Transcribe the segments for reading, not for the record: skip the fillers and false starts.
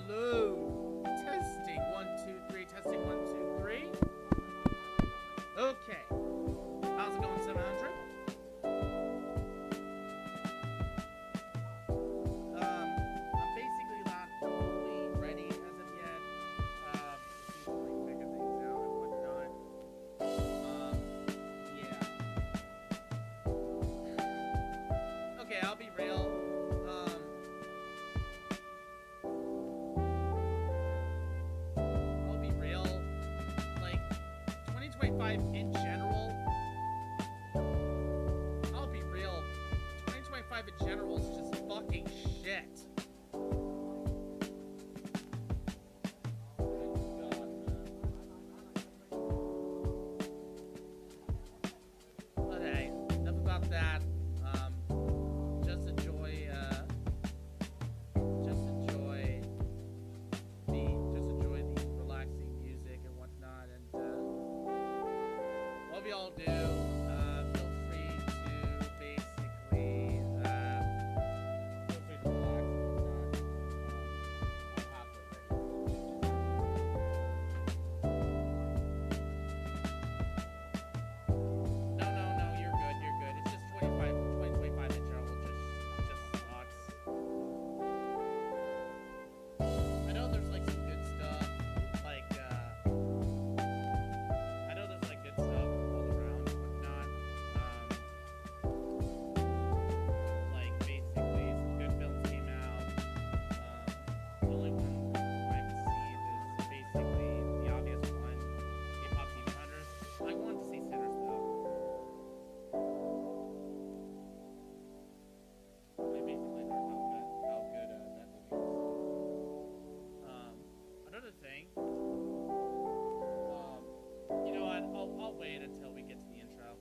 Hello. Testing 1 2 3. Testing 1 2 3. Okay. How's it going, 700? I'm basically not fully ready as of yet. Just need to like figure things out and whatnot. Yeah. Okay, I'll be real. I'll be real. Like 2025 in general. I'll be real. 2025 in general is just fucking shit. But hey, enough about that. Just enjoy the relaxing music and whatnot, and what we all do. Feel free to basically feel free to relax and whatnot. I'm halfway there. No, you're good. It's just 2025 in general just sucks. I know there's like some good stuff, like I know there's like good stuff all around and whatnot. Like basically some good films came out. The only one I haven't seen is basically the obvious one, K-pop Demon Hunters. I wanted to see Sinners though. I basically heard how good that movie is. Another thing. You know what? I'll wait until we get to the intro.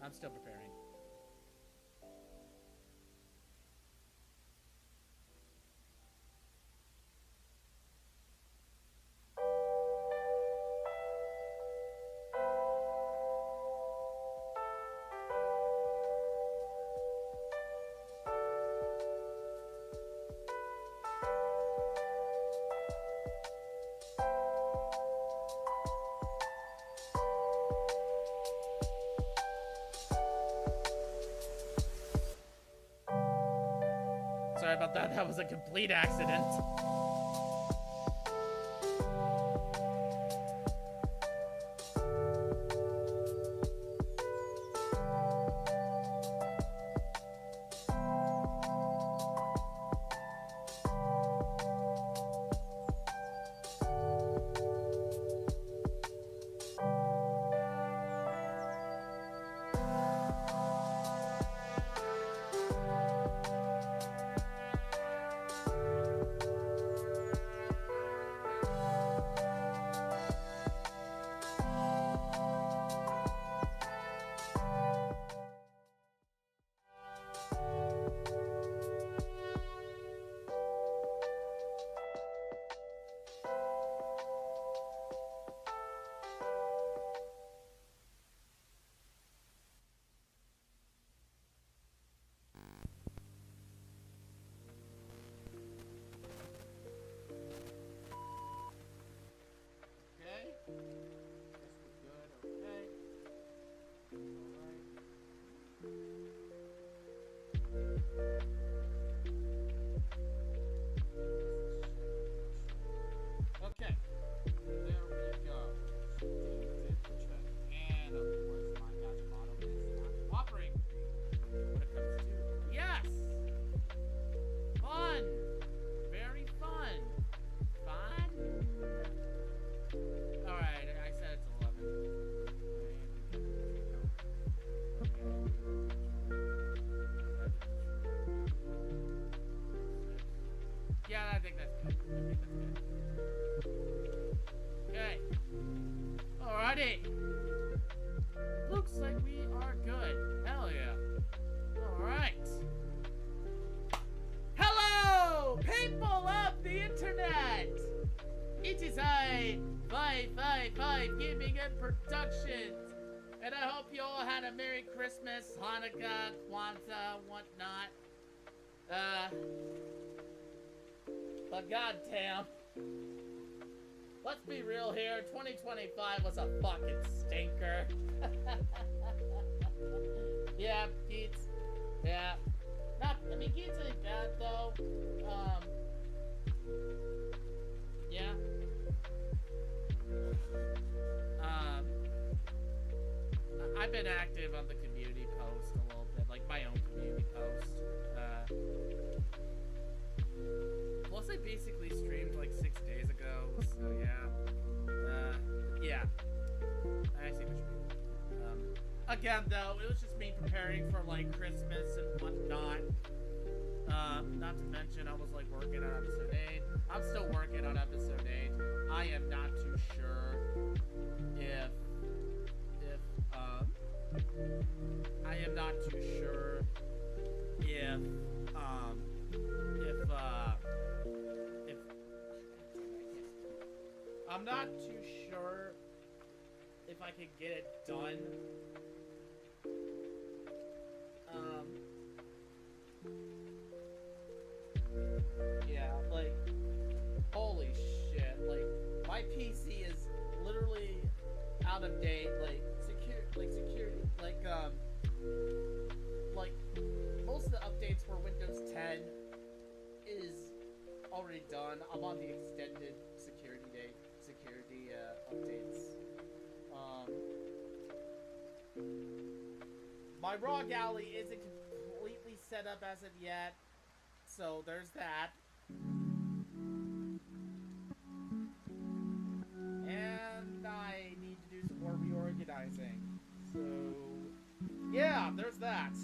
I'm still preparing. Sorry about that. That was a complete accident. Okay. Guess we're good. Okay. Alright. Okay. There we go. And of course, my God's motto is not cooperating when it comes to yes! Fun! Very fun! Fun? Alright, I said it's 11. Yeah, I think that's good. Okay. Alrighty. Looks like we are good. Hell yeah. Alright. Beaches High 555 Gaming and Productions. And I hope you all had a Merry Christmas, Hanukkah, Kwanzaa, whatnot. But goddamn, let's be real here. 2025 was a fucking stinker. Yeah, Geets. Yeah. Geets ain't bad though. Yeah. I've been active on the community post a little bit, like my own community post. Plus I basically streamed like 6 days ago, so yeah. Yeah. I see what you mean. Again though, it was just me preparing for like Christmas and whatnot. Not to mention I was like working on episode 8. I'm still working on episode 8. I am not too sure if I am not too sure if I'm not too sure if I can get it done. Yeah, like, holy shit, like, my PC is literally out of date, like, security, like, most of the updates for Windows 10 is already done. I'm on the extended security updates. My raw galley isn't completely set up as of yet, so there's that. And I need to do some more reorganizing. So, yeah, there's that.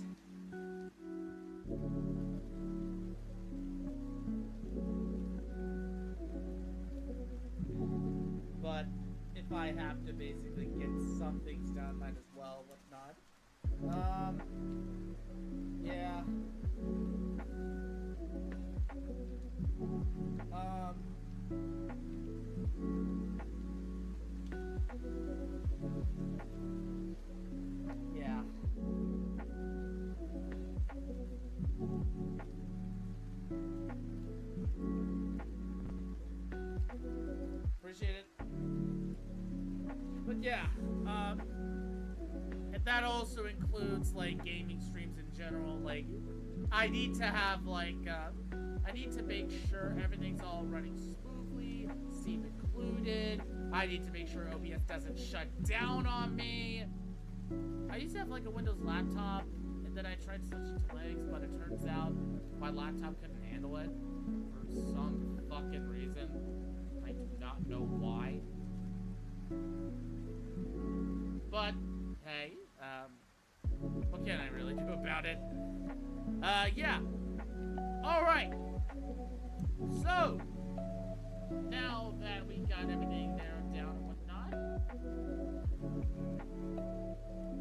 But if I have to basically get some things done, might as well, whatnot. Yeah. Yeah. Appreciate it. But yeah, and that also includes like gaming streams in general. Like, I need to have like, I need to make sure everything's all running smoothly, Steam included. I need to make sure OBS doesn't shut down on me. I used to have like a Windows laptop, and then I tried to switch it to Linux, but it turns out my laptop couldn't handle it for some fucking reason. I do not know why. But, hey, what can I really do about it? Yeah. Alright. So, now that we got everything narrowed down and whatnot,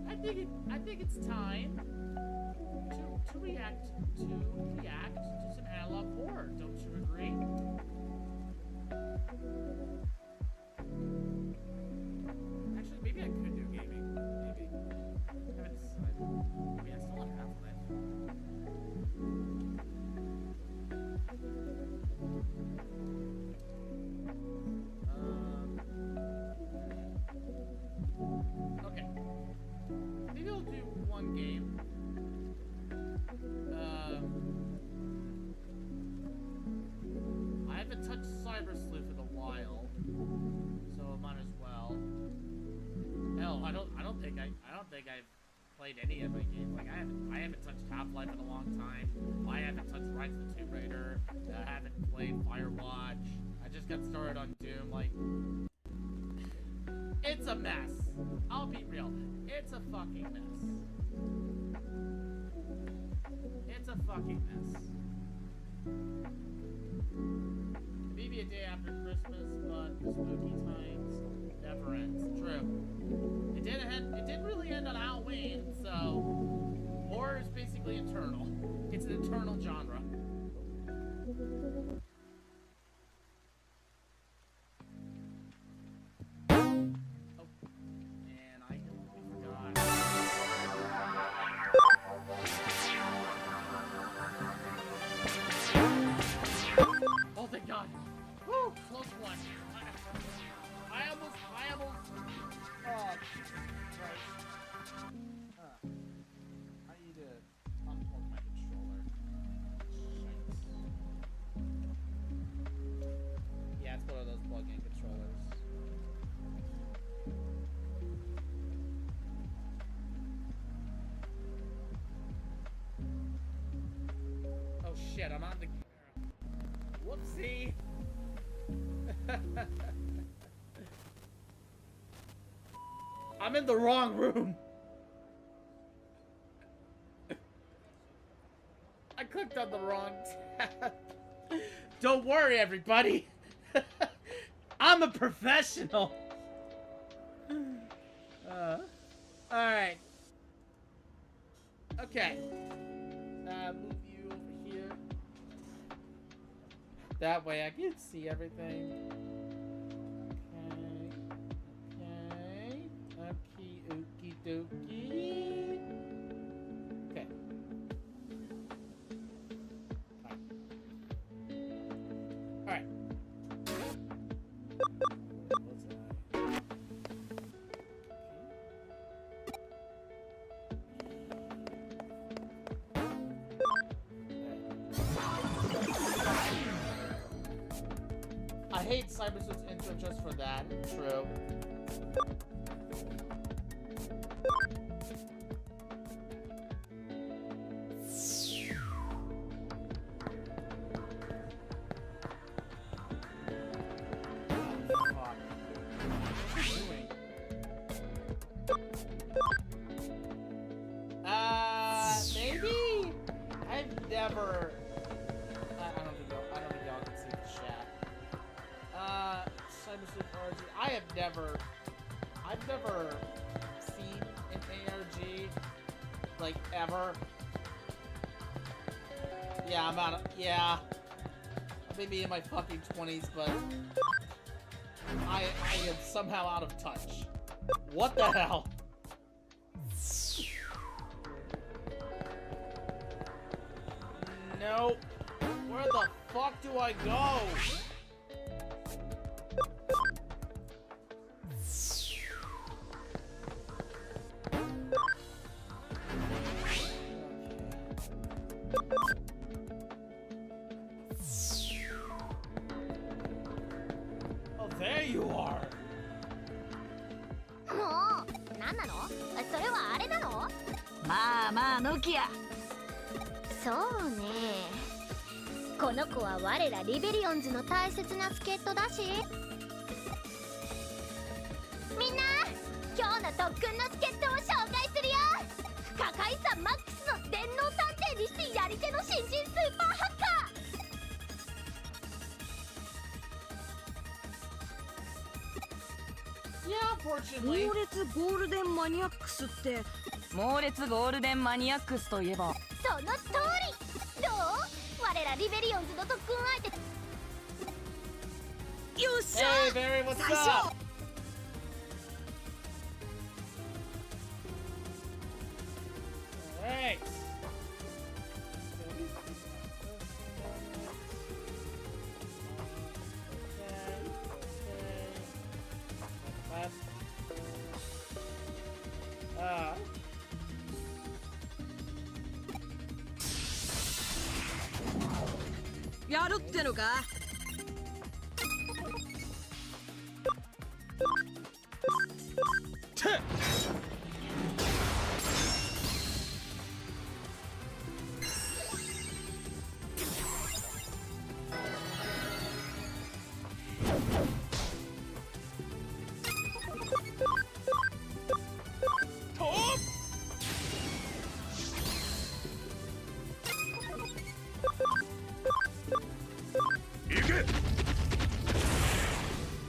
I think it's time to react to some analog horror. Don't you agree? Actually, maybe I could do gaming. Maybe. I haven't decided. Maybe I still have Half-Life. Okay. Maybe I'll do one game. I haven't touched Cyber Sleuth in a while, so I might as well. Hell, I don't think I've played any of my games. Like I haven't touched Half-Life in a long time. I haven't touched Rise of the Tomb Raider. I haven't played Firewatch. I just got started on Doom. Like, it's a mess. I'll be real. It's a fucking mess. It's a fucking mess. Maybe a day after Christmas, but the spooky times never ends. True. It didn't really end on Halloween, so horror is basically eternal. It's an eternal genre. shit, I'm on the camera. Whoopsie. I'm in the wrong room. I clicked on the wrong tab. Don't worry, everybody. I'm a professional. Alright. Okay. Move you over here. That way I can see everything. Okay. Okie dokie. Okay. Alright. I hate Cybersuit's intro just for that. True. Maybe? I've never... I don't think y'all can see the chat. Cybersuit ARG. I've never seen an ARG, like, ever. Yeah, I may be in my fucking 20s, but I am somehow out of touch. What the hell? Nope. Where the fuck do I go? Oh, there you are. もう、何なの？それはあれなの？まあまあノキア。そうね。この子は我らリベリオンズの大切な助っ人だし。みんな、今日の特訓の助っ人を紹介するよ。破壊さマックスの電脳探偵にしてやり手の新人スーパーハッカー。猛烈ゴールデンマニアックスって猛烈ゴールデンマニアックスといえばその通り。どう？我らリベリオンズの特訓相手。よっしゃー。 Hey Barry, what's 最初 up? Alright. Okay. やるってのか。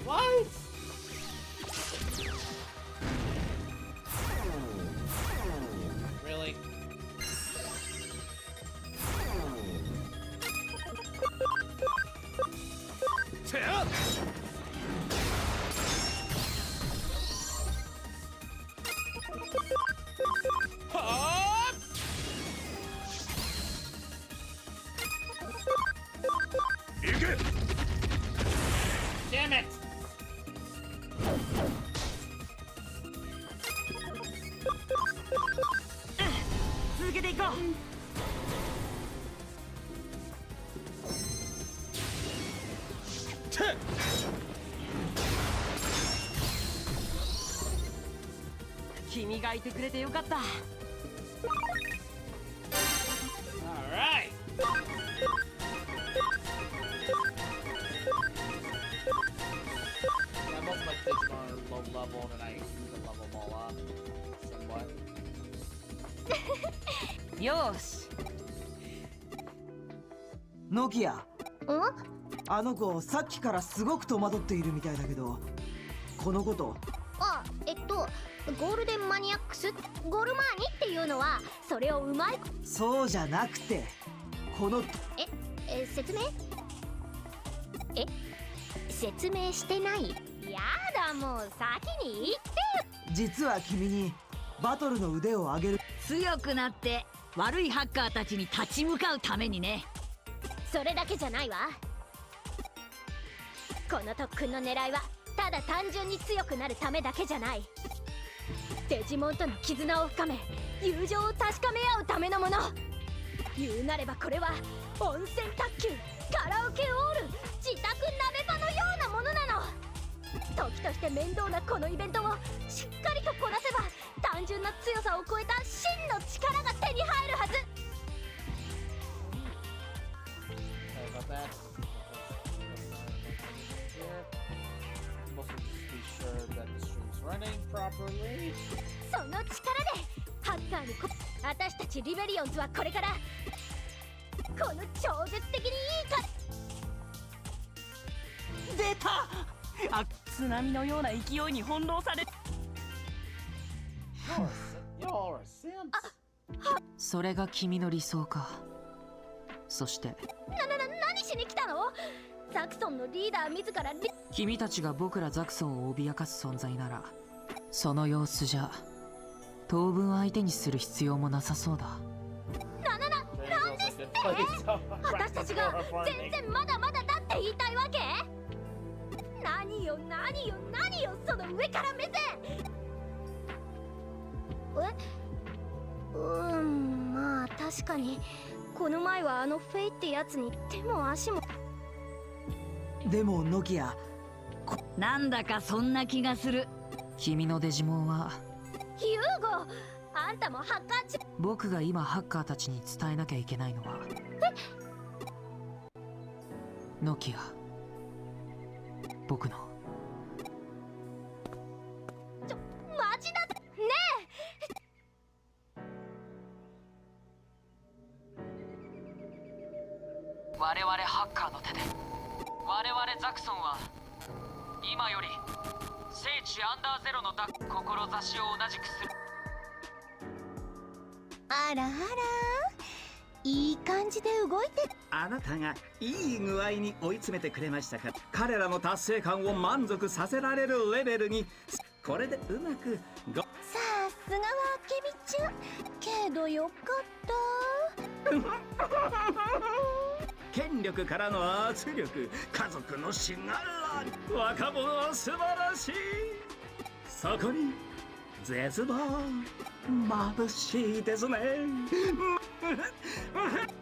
What? Really? Damn it! Kimiがいてくれてよかった。 All right. level and I can level them all up somewhat. よーし。ノキア、んあの子さっきからすごく戸惑っているみたいだけど、このことあ、ゴールデンマニアックスゴルマーニっていうのはそれをうまいそうじゃなくて、この説明説明してない。やだ、もう先に言ってよ。実は君にバトルの腕を上げる。強くなって悪いハッカーたちに立ち向かうためにね。それだけじゃないわ。この特訓の狙いはただ単純に強くなるためだけじゃない。デジモンとの絆を深め友情を確かめ合うためのもの。言うなればこれは温泉卓球、カラオケオール、自宅鍋場のようなものなの。時として面倒なこのイベントをしっかりとこなせば単純な強さを超えた真の力が手に入るはず。 Sorry about that. Mostly just be sure that the stream's running properly. その力でハッカーに私たちリベリオンズはこれからこの超絶的にいいか。出た。津波のような勢いに翻弄され。 Y'all are simps. それが君の理想か。そして何しに来たの？ザクソンのリーダー自ら君たちが僕らザクソンを脅かす存在なら、その様子じゃ当分相手にする必要もなさそうだ。なんですって？私たちが全然まだまだだって言いたいわけ？何よその上から目線。まあ確かにこの前はあのフェイってやつに手も足も。でもノキア、なんだかそんな気がする。君のデジモンはヒューゴ、あんたもハッカー中。僕が今ハッカーたちに伝えなきゃいけないのは、ノキア、僕のマジだね我々ハッカーの手で我々ザクソンは今より聖地アンダーゼロの志を同じくする。あらあら、いい感じで動いて。あなたがいい具合に追い詰めてくれましたから、彼らの達成感を満足させられるレベルに、これでうまくさすがはあけみちゃん。けどよかった権力からの圧力、家族のしがら、若者は素晴らしい。そこに絶望、眩しいですね。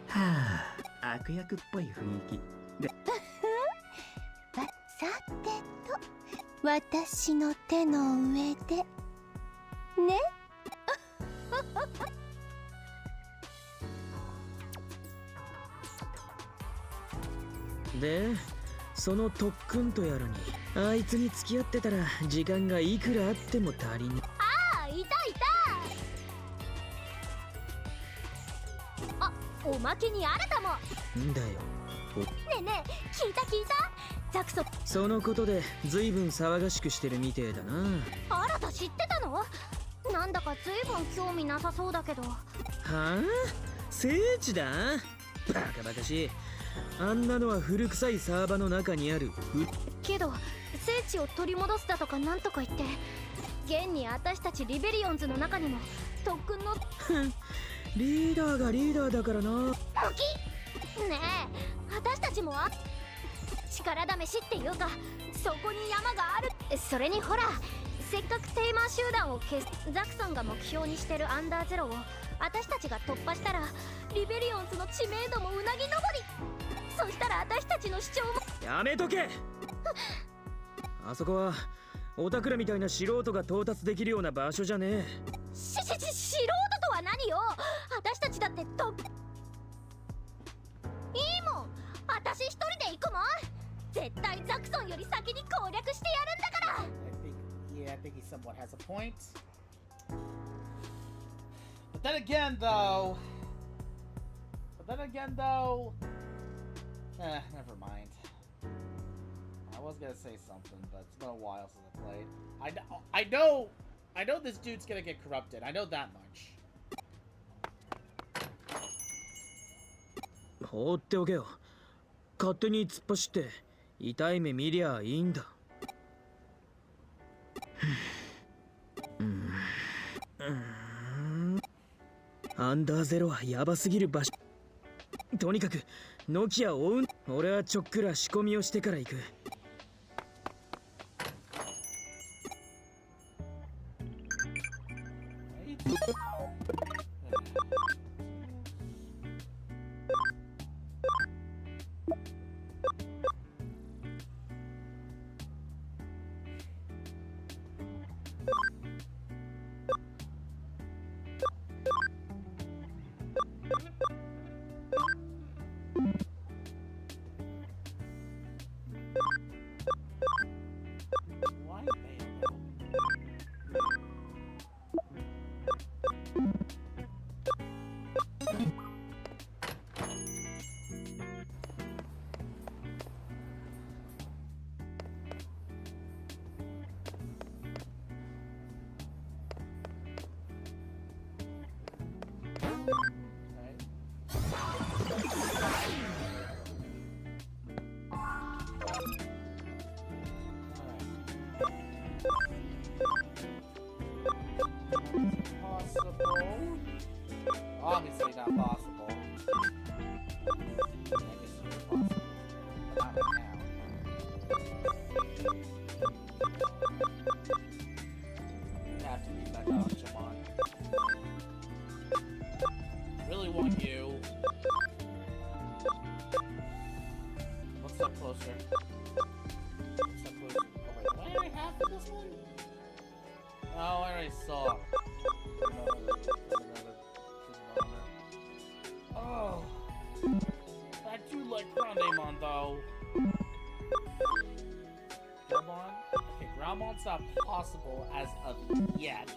はあ、悪役っぽい雰囲気で。さてと、私の手の上でね。で、その特訓とやらにあいつに付き合ってたら時間がいくらあっても足りね。あ、いた。あ、おまけにあなたも。んだよ。ねえねえ、聞いたザクソン。そのことで随分騒がしくしてるみてえだな。あなた知ってたの？なんだか随分興味なさそうだけど。はあ？聖地だ？バカバカしい。あんなのは古臭いサーバの中にある。けど聖地を取り戻すだとかなんとか言って、現に私たちリベリオンズの中にも特訓のリーダーがリーダーだからな。ねえ、私たちも力試しっていうか、そこに山がある。それにほら、せっかくテーマ集団をザクソンが目標にしてるアンダーゼロを私たちが突破したら、リベリオンズの知名度もうなぎ登り。そしたら私たちの主張も。やめとけあそこはオタクらみたいな素人が到達できるような場所じゃねえ。素人とは何よ。私たちだっていいもん。私一人で行くもん。絶対ザクソンより先に攻略してやるんだから。 I think I think he somewhat has a point. But then again, though... never mind. I was gonna say something, but it's been a while since I played. I know this dude's gonna get corrupted. I know that much. 放っておけよ。勝手に突っ走って痛い目見りゃいいんだ。アンダーゼロはヤバすぎる場所。とにかくノキアを追う。俺はちょっくら仕込みをしてから行く。Obviously not possible. I guess it's possible. Not right now. You have to be back on, Jamon. Really want you. One step closer. One step closer. Oh wait, what do I have for this one? Oh, I already saw. Oh, I do like Grandemon though. Groundmon? Okay, Groundmon's not possible as of yet.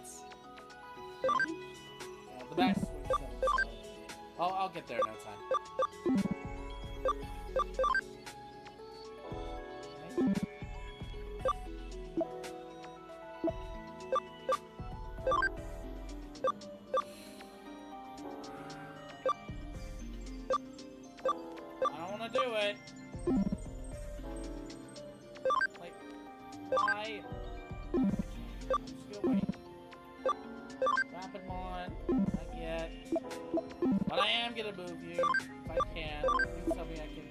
The back switch. Oh, I'll get there in no time. Do it. Like, why? I'm just gonna wait. Rapidmon, not yet. But I am gonna move you if I can. Please tell me I can.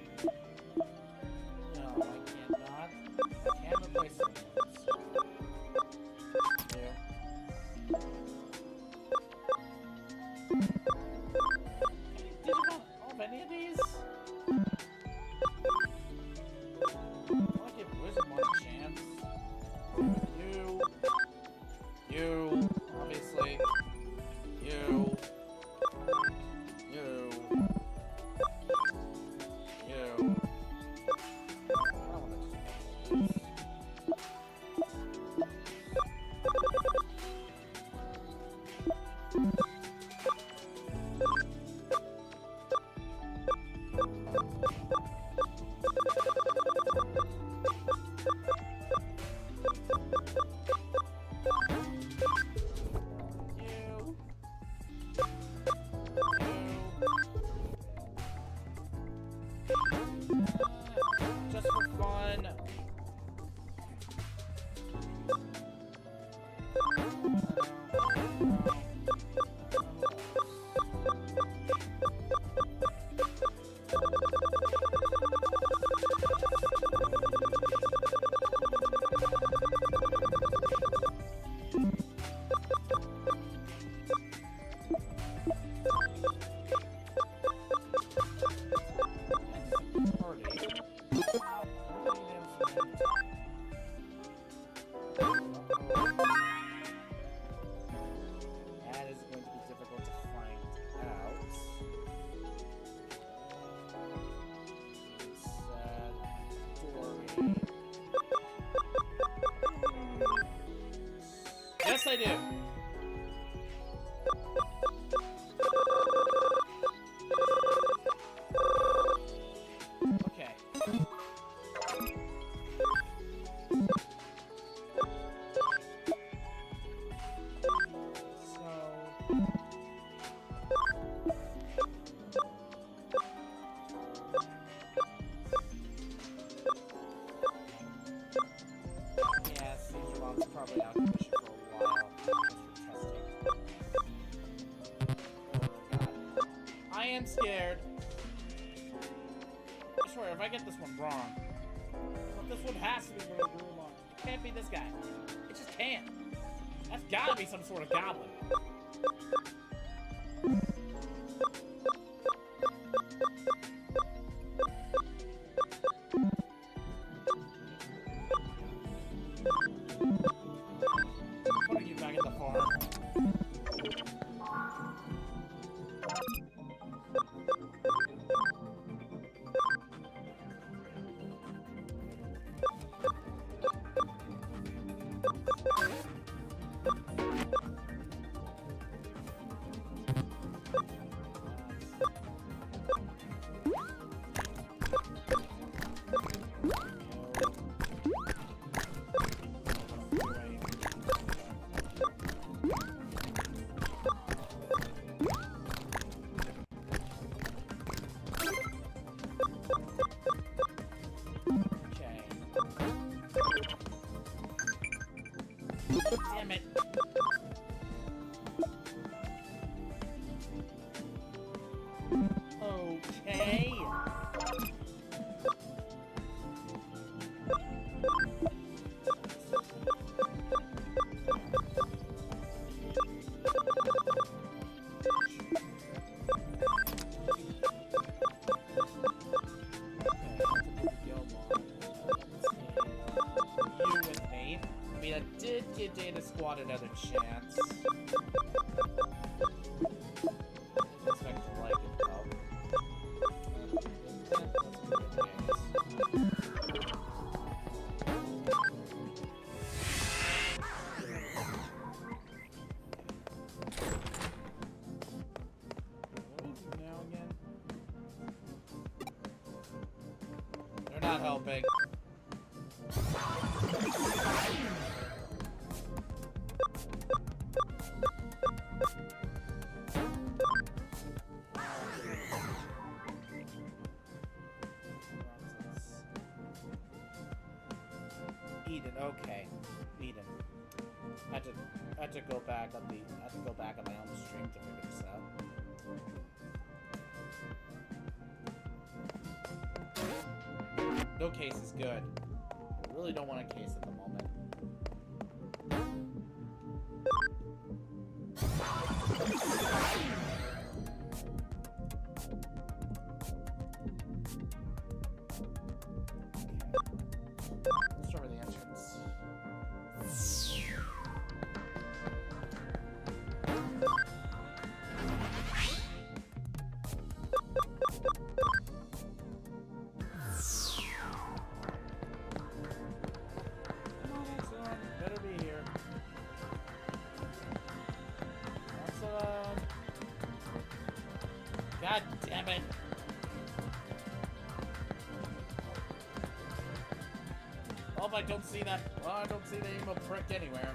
No, I cannot. I can't replace someone else. Did you have all of any of these? You, obviously, you, Okay. Yeah, Caesar Mom's probably out of commission for a while. Just for testing. Oh god. I am scared. I swear, if I get this one wrong, well, this one has to be really, really long. It can't be this guy. It just can't. That's gotta be some sort of goblin. Putting you back at the farm. Damn it. Okay. You with me. I mean, I did give Data Squad another chance. Didn't expect to like it, though. What do we do now again? They're not helping. Eden, okay. Eden. I had to go back on my own stream to figure this out. No case is good. I really don't want a case at the moment. Let's start with the entrance. Come on, Excellent. Better be here. Excellent. God damn it. Oh, I don't see that. Well, I don't see the emo prick anywhere.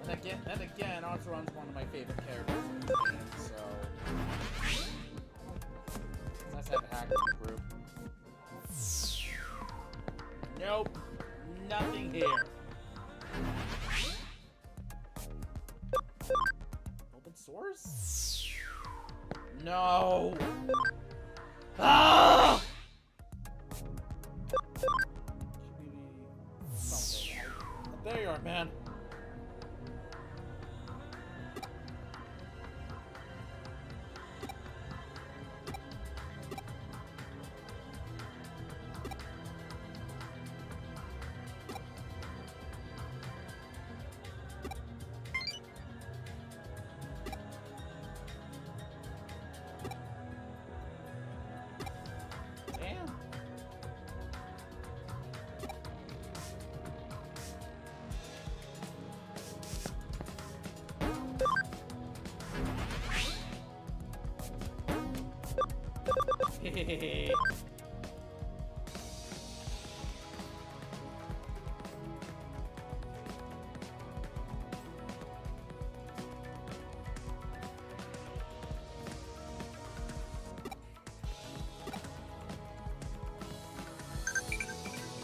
And again, Oceron's one of my favorite characters in the game, so it's nice to have a hacker in the group. Nope, nothing here. Open source? No. Ah! Something. There you are, man.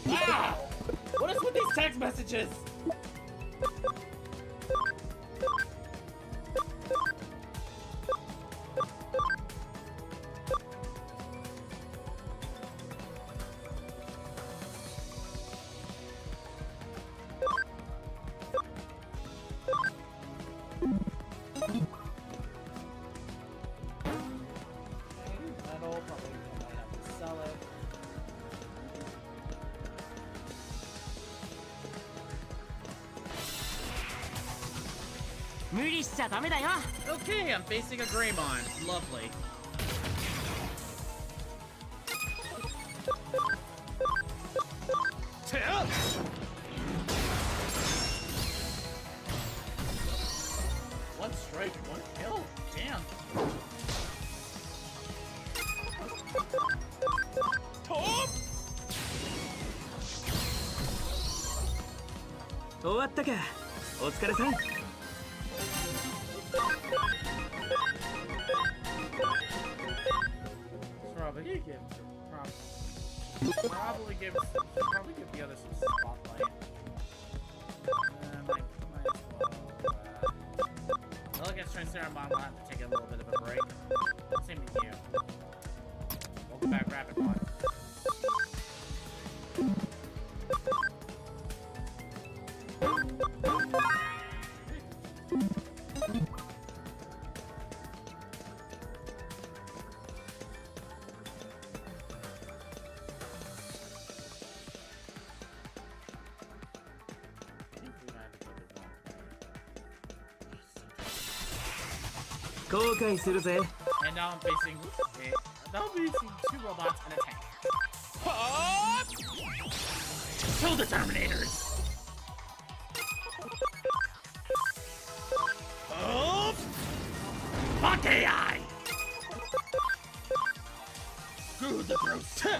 Ah! What is with these text messages? Metal, probably might have to sell it. Okay, I'm facing a Greymon. Lovely. One strike, one kill. Damn. Top! 終わったか。お疲れさん。 Probably give probably give the others some spotlight. Might as well. Well, I guess Triceramon will have to take a little bit of a break. Same with you. Welcome back, Rapid One. And now I'm facing two robots and a tank. Kill the Terminators! Fuck AI! Screw the gross. And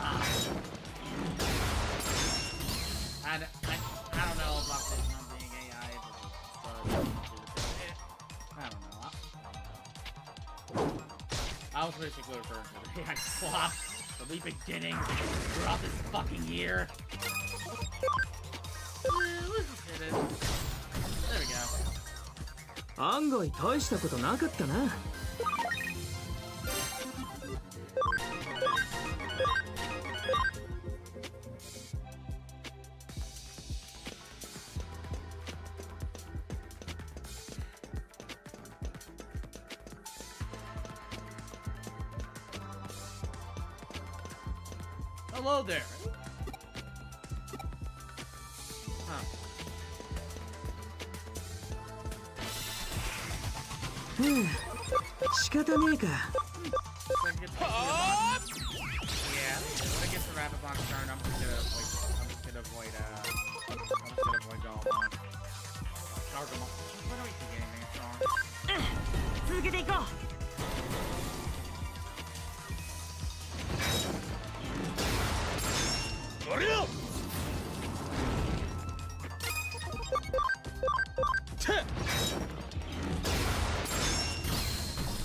I don't know about this not being AI, but I don't know. I was basically referring to the AI swap from the beginning throughout this fucking year. Let's just hit it. There we go. 案外大したことなかったな。Hello there. Huh. 仕方ねえか。Yeah, when it gets to Rapid Box turn, I'm just gonna avoid going on. Charge them all. Why don't we think anything strong? 続けていこう。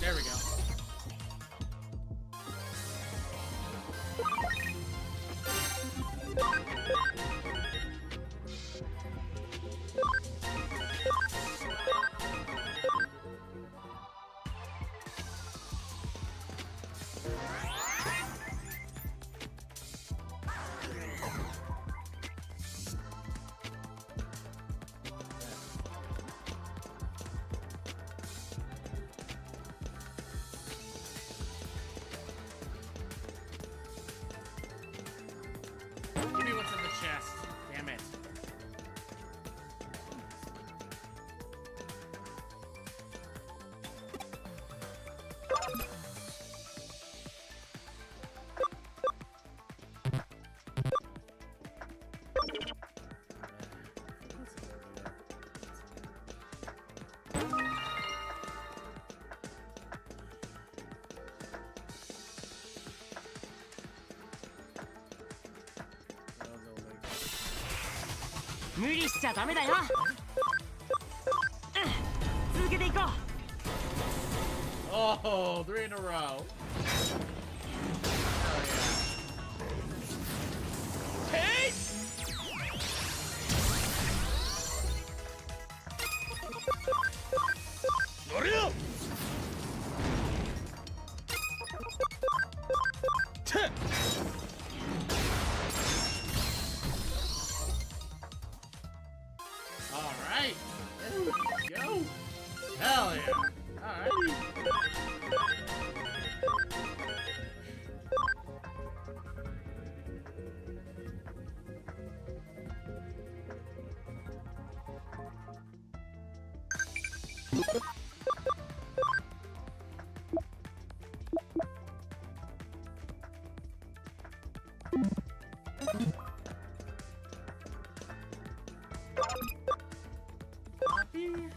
There we go. 無理しちゃダメだよ。続けていこう。 Oh, 3 in a row. Hell yeah. Hey! Hurry up! All right. There we go. Hell yeah. All right. Copy.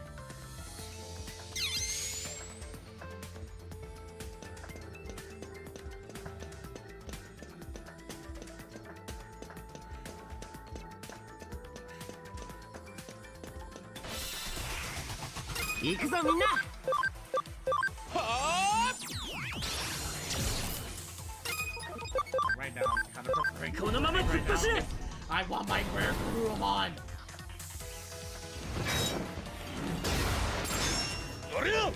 行くぞみんな。 Right now, I'm kind of preferring このまま突っ走れ。 I want my rare Kurumon. Hurry up!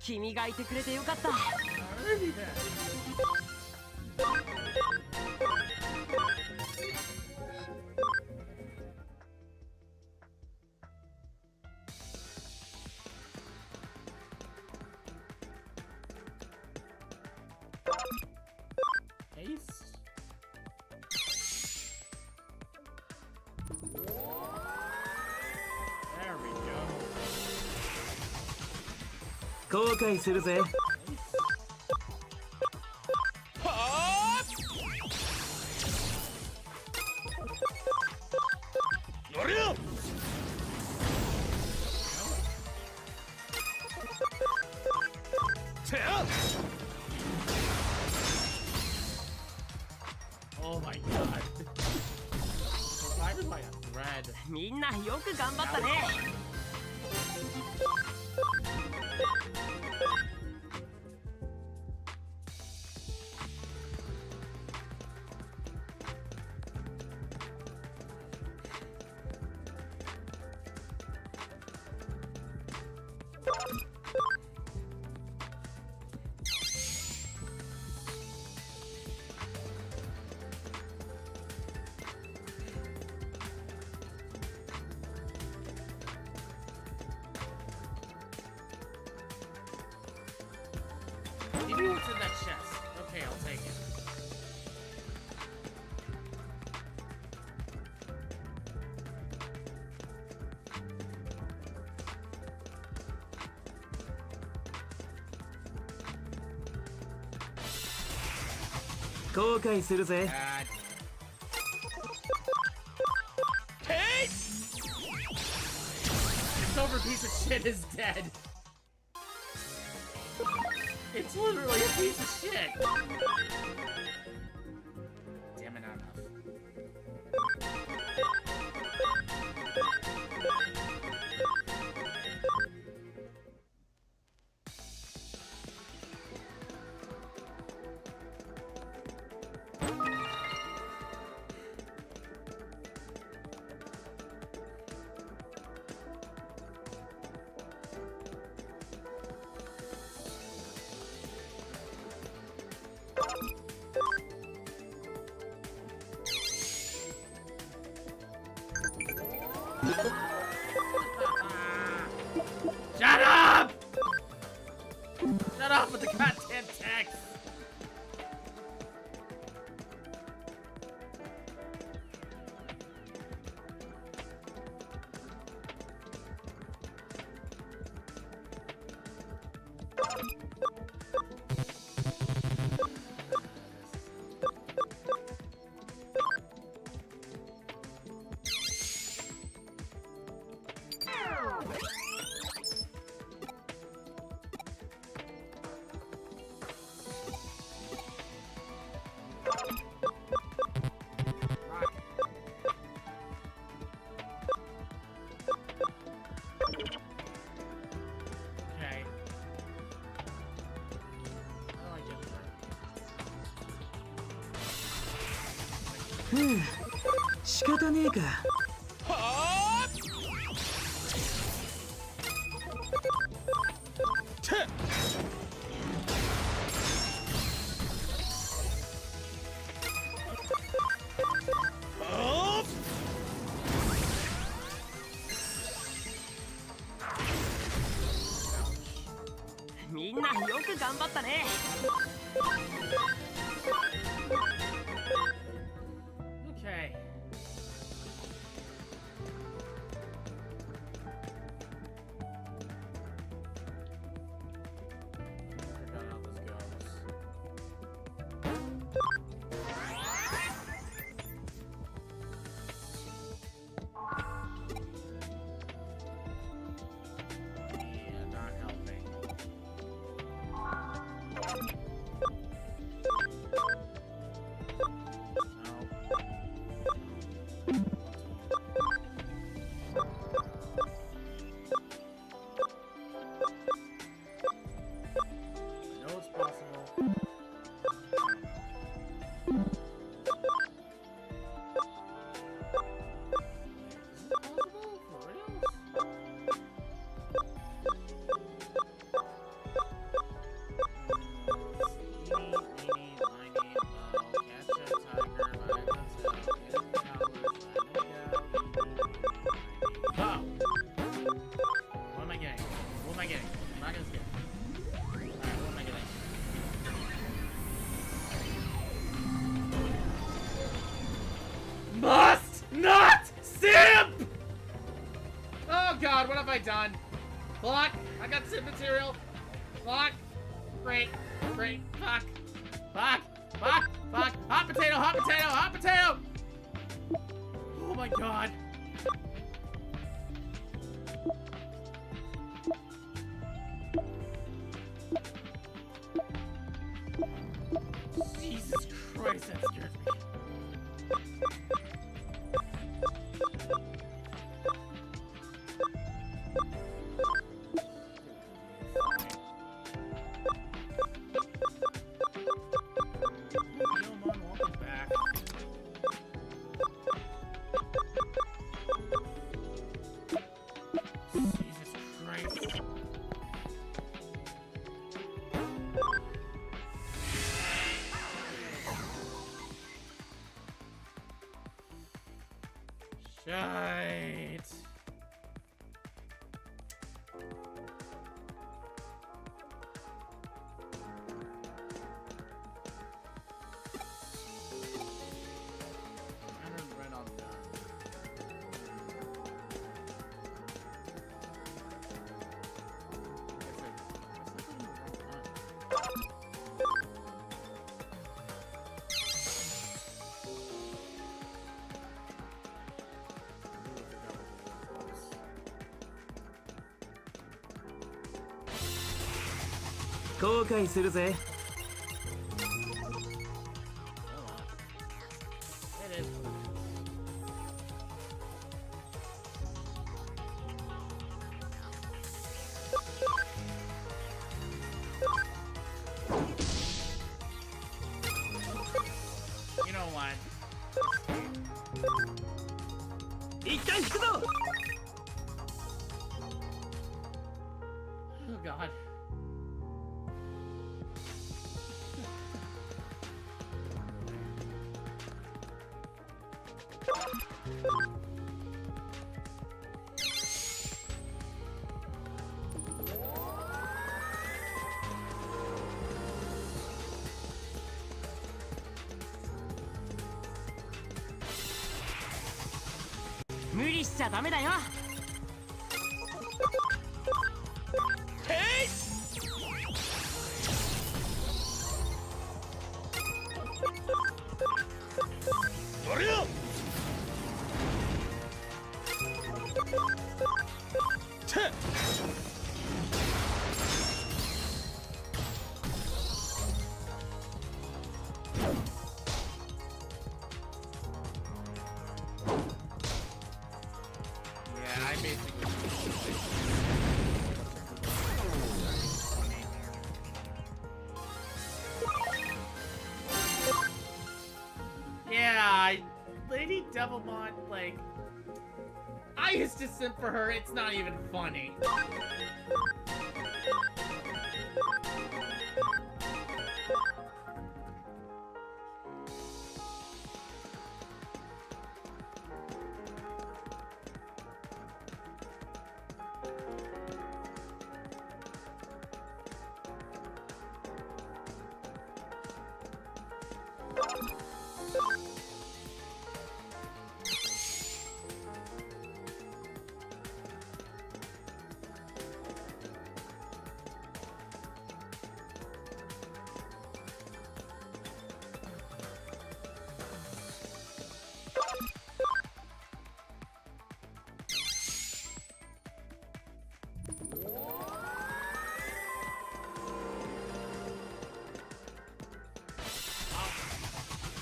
君がいてくれてよかった。 Alrighty then. Ace. 後悔するぜ。 Oh my god. Survived by a thread. みんなよく頑張ったね。 Give me what's in that chest. Okay, I'll take it. God. Hey! The silver piece of shit is dead. It's literally a piece of shit. Damn it, not enough. 仕方ねえか。みんなよく頑張ったね。Okay. Forgot how this goes. Yeah, not helping. I know it's possible. Is it possible? For reals? Oh! What am I getting? What am I getting? I'm not gonna skip. Alright, what am I getting? Must not simp! Oh god, what have I done? Block! I got simp material! Block! Great! Great! Fuck! Fuck! Fuck! Fuck! Hot potato! Hot potato! Hot potato! Oh my god! Jesus Christ, that scares me. Neomon, welcome back. Jesus Christ. Shite. I heard red on done. 後悔するぜ。 It is. You know what? 一旦引くぞ。 Oh god. "無理しちゃダメだよ。Lady Devilmon, like, I used to simp for her. It's not even funny.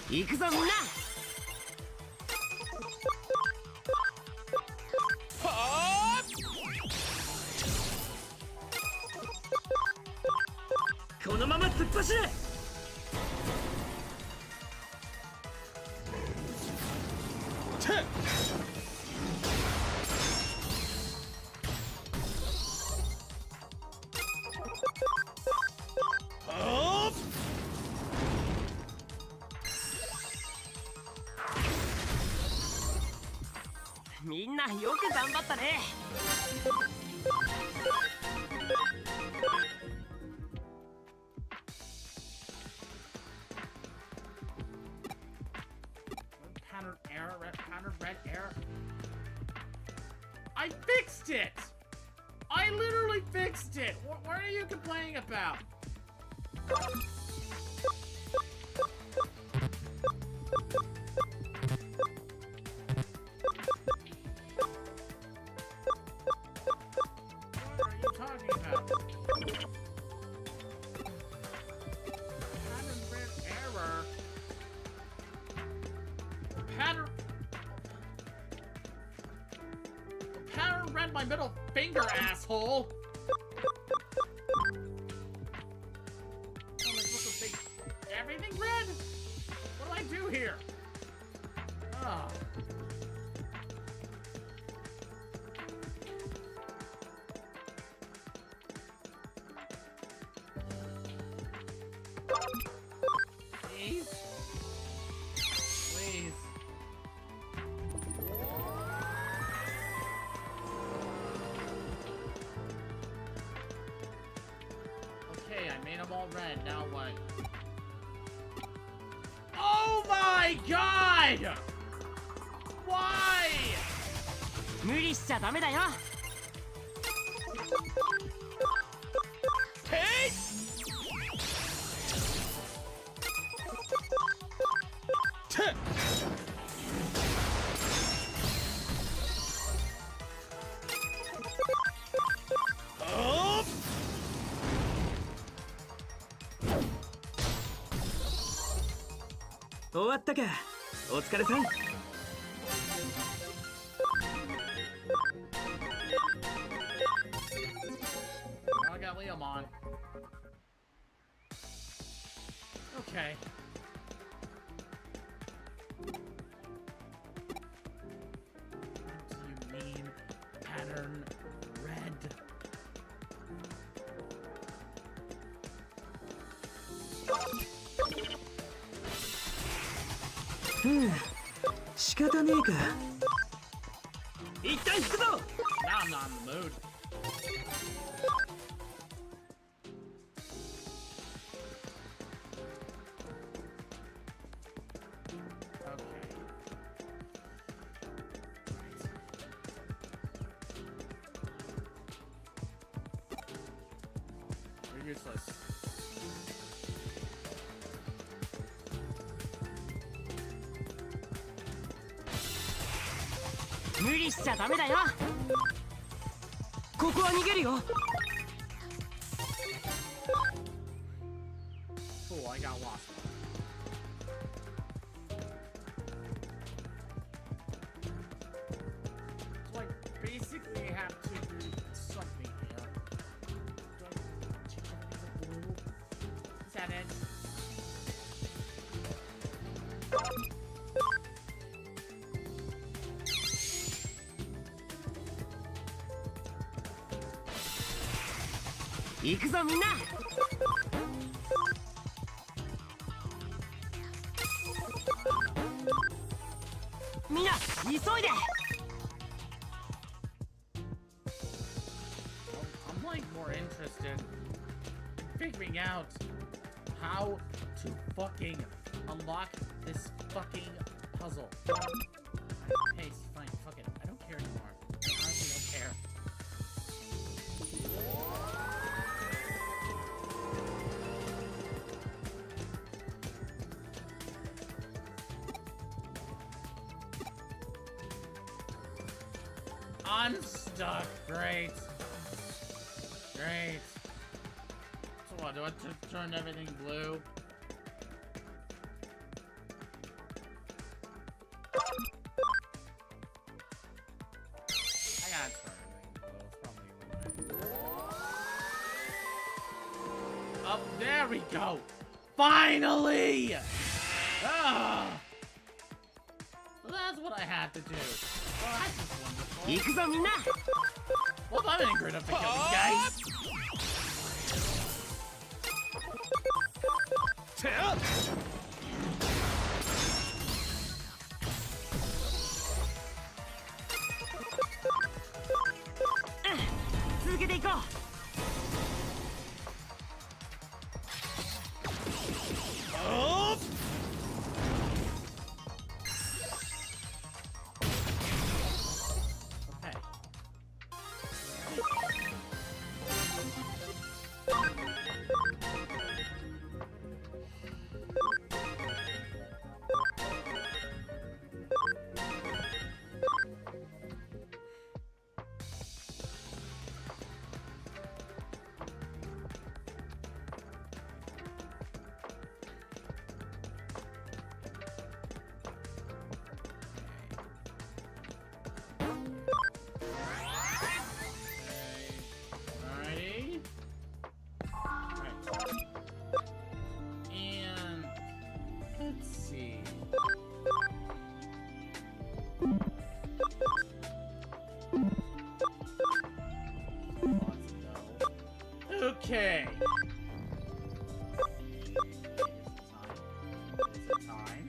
行くぞみんな。このまま突っ走れ。みんなよく頑張ったね。Pattern red error. I fixed it! I literally fixed it! What are you complaining about? What are you talking about? Pattern red error? Pattern red my middle finger, asshole! Am I supposed to make everything red? What do I do here? Oh. Please? Please. Okay, I made them all red. Now what? Oh my god! Why? 無理しちゃダメだよ。終わったか。お疲れさん。I got Liam on. Okay. What do you mean, pattern red?仕方ねえか。一旦引くぞ。 Now I'm not in the mood. Okay. You're useless.「無理しちゃダメだよ。ここは逃げるよ。 Cool, I got lost. So I basically have to do something here. Do I change everything to blue? Is that it? 行くぞみんな。みんな急いで。I'm like more interested in figuring out how to fucking unlock this fucking puzzle. Hey, fine, fuck it. I don't care anymore. I honestly don't care. Unstuck. Great. Great. So what, do I turn everything blue? I gotta turn everything blue. It's probably right. Oh, there we go! Finally! Ah! So that's what I had to do. Well, that's just wonderful. 行くぞみんな。 Well, I'm in good enough to kill these guys. Mm. 続けていこう。Okay. Alrighty. Alright. And let's see. Okay. Time.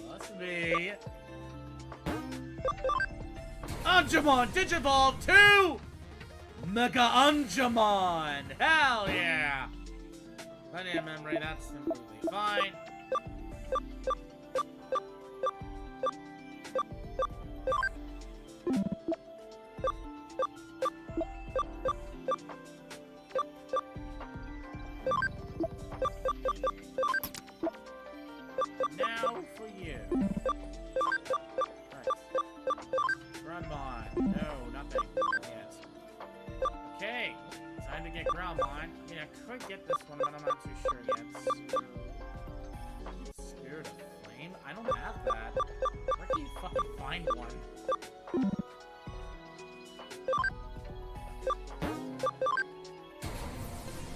Must be Angemon Digivolve 2 Mega Angemon! Hell yeah! Plenty of memory, that's completely fine. Now for you. Right. Grandmon. No, nothing. Yet. Okay. Time to get Grandmon. I mean, I could get this one, but I'm not too sure yet. Spirit of Flame? I don't have that. Where can you fucking find one?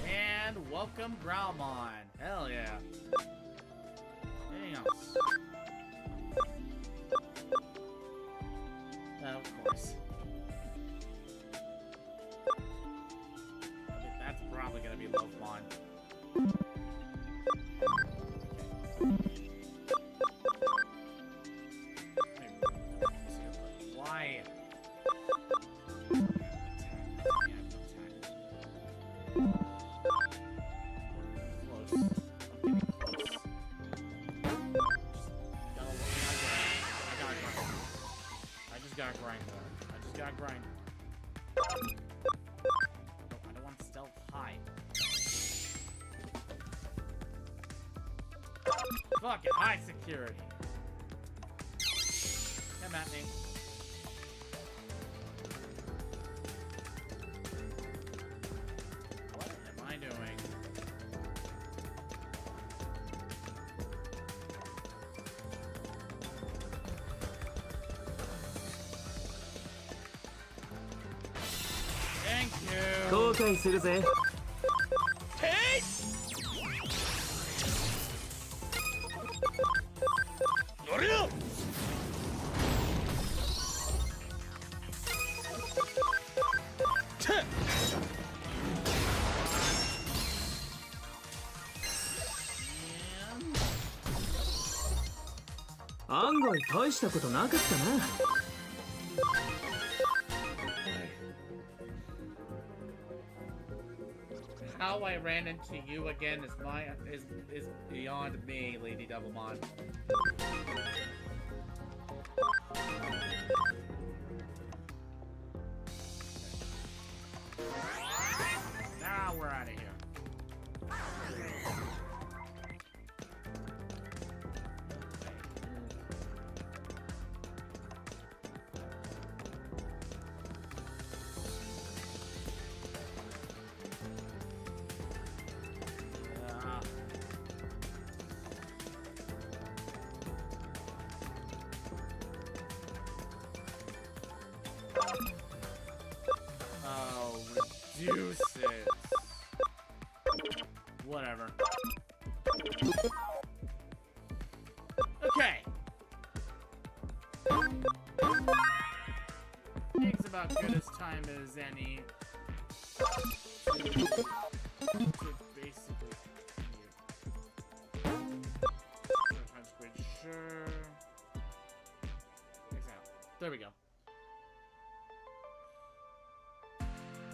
And welcome Growlmon. Hell yeah. Anything else? Of course. Okay, that's probably gonna be Lofmon. Why? Close. I'm getting close. I just gotta grind more. I just gotta grind. No, I don't want stealth high. Fuck it, high security. Come at me. What am I doing? Thank you. 後悔するぜ。 Hey! 乗れよ。案外大したことなかったな。How I ran into you again is beyond me, Lady Doublemon. Now we're out of here. Oh, reduce it. Whatever. Okay. It's about good as time as any. To basically. Sometimes quite sure. Exactly. There we go.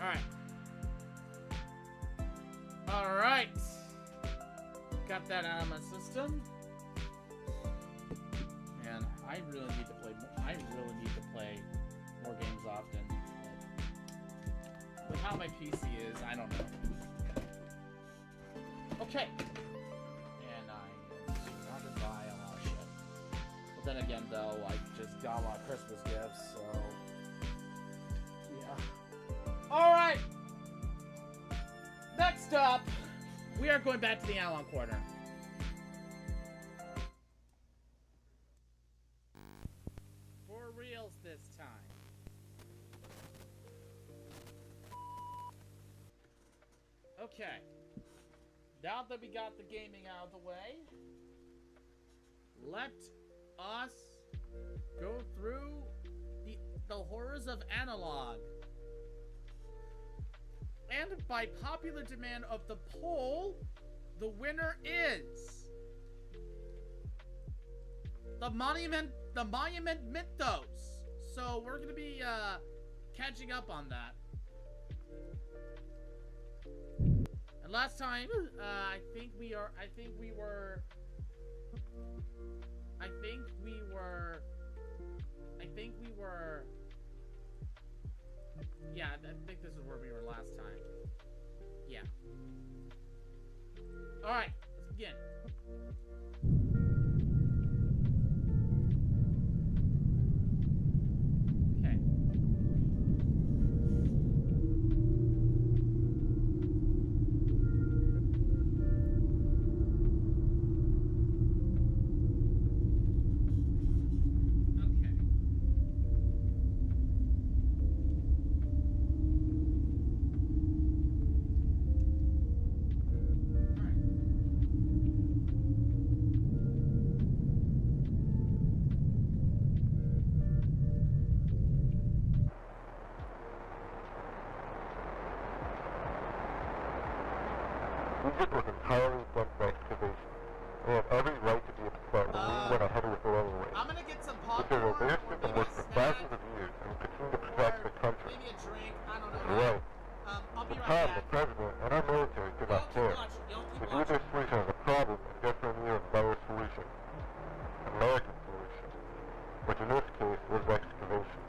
Alright. Alright. Got that out of my system. Man, I really need to play more games often. With how my PC is, I don't know. Okay. And I not to buy a lot of shit. But then again though, I just got a lot of Christmas gifts, so yeah. Alright! Next up, we are going back to the Analog Corner. For reals this time. Okay. Now that we got the gaming out of the way, let us go through the horrors of analog. And by popular demand of the poll, the winner is the Monument Mythos. So we're gonna be catching up on that. And last time, I think we were. Yeah, I think this is where we were last time. Yeah. Alright, let's begin. Okay. Music was entirely against excavation. They have every right to be upset when we went ahead with it anyway. I'm gonna get some It's a popcorn, realistic or and maybe a works for snack, thousands of years and will continue to protect the country. maybe a drink, I don't know. Right. I'll be The right time, back. the president, and our military could not Y'all care. keep watching, y'all keep They view watching. this solution as a problem and desperately need a better solution. American solution. Which in this case was excavation.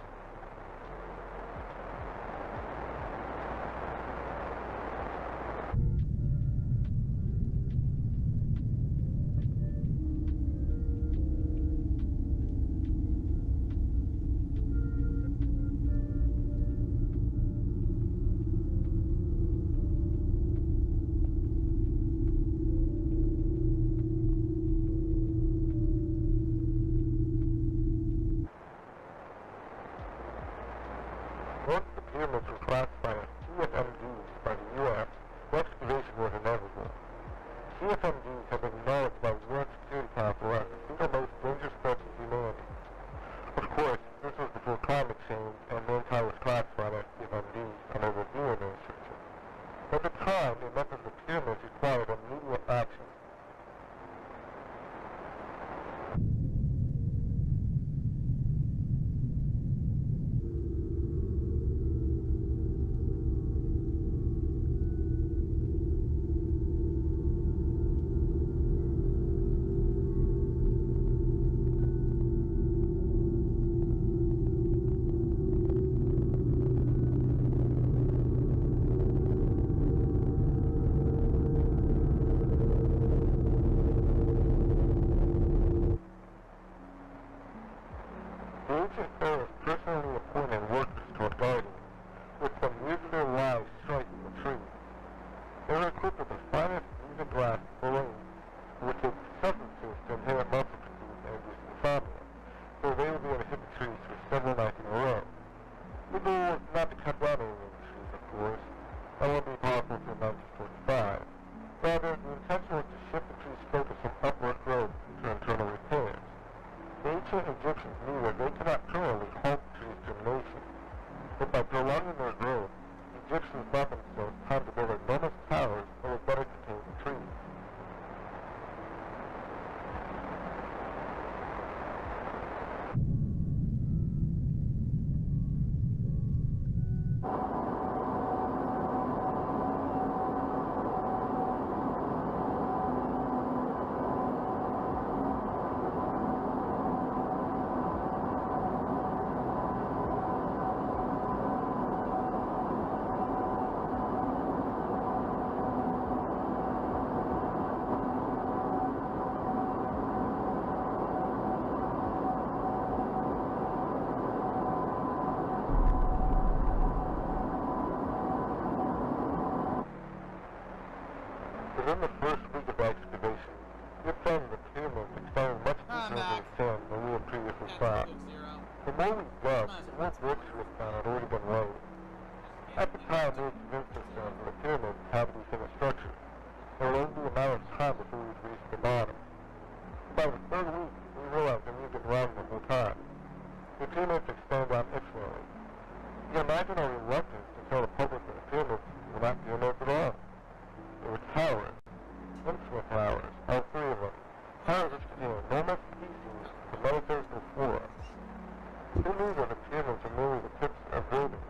Once the pyramids were classified as CFMDs by the U.S., excavation was inevitable. CFMDs have been acknowledged by the UN Security Council as the single most dangerous threat to humanity. Of course, this was before climate change and mankind was classified as CFMDs under the Bush administration. At the time, it meant that the pyramids required immediate action. striking the tree. They were equipped with the finest music glass balloons, which would substances to inhibit muscle fatigue and induce insomnia, so they would be able to hit the trees for several nights in a row. The goal was not to cut down any of the trees, of course. That wouldn't be possible until 1945. Rather, the intention was to shift the tree's focus from upward growth to internal repairs. The ancient Egyptians knew that they could not permanently halt trees' germination, but by prolonging their growth, the Egyptians bought themselves time to build enormous towers that would better contain the trees. Within the first week of excavation, we found the pyramids extended much deeper into the sand than we had previously thought. The more we dug, the more bricks we had found had already been laid. At the time, we had convinced ourselves that the pyramids had to be in a structure. There would only be a matter of time before we would reach the bottom. By the third week, we realized that we had been wrong the whole time. The pyramids extended out excellently. You can imagine our reluctance to tell the public that the pyramids were not pyramids at all. They were towers, instrument towers, all three of them, towers which contained enormous pieces of metaphysical flora. Who knew that the pyramids were merely the tips of buildings?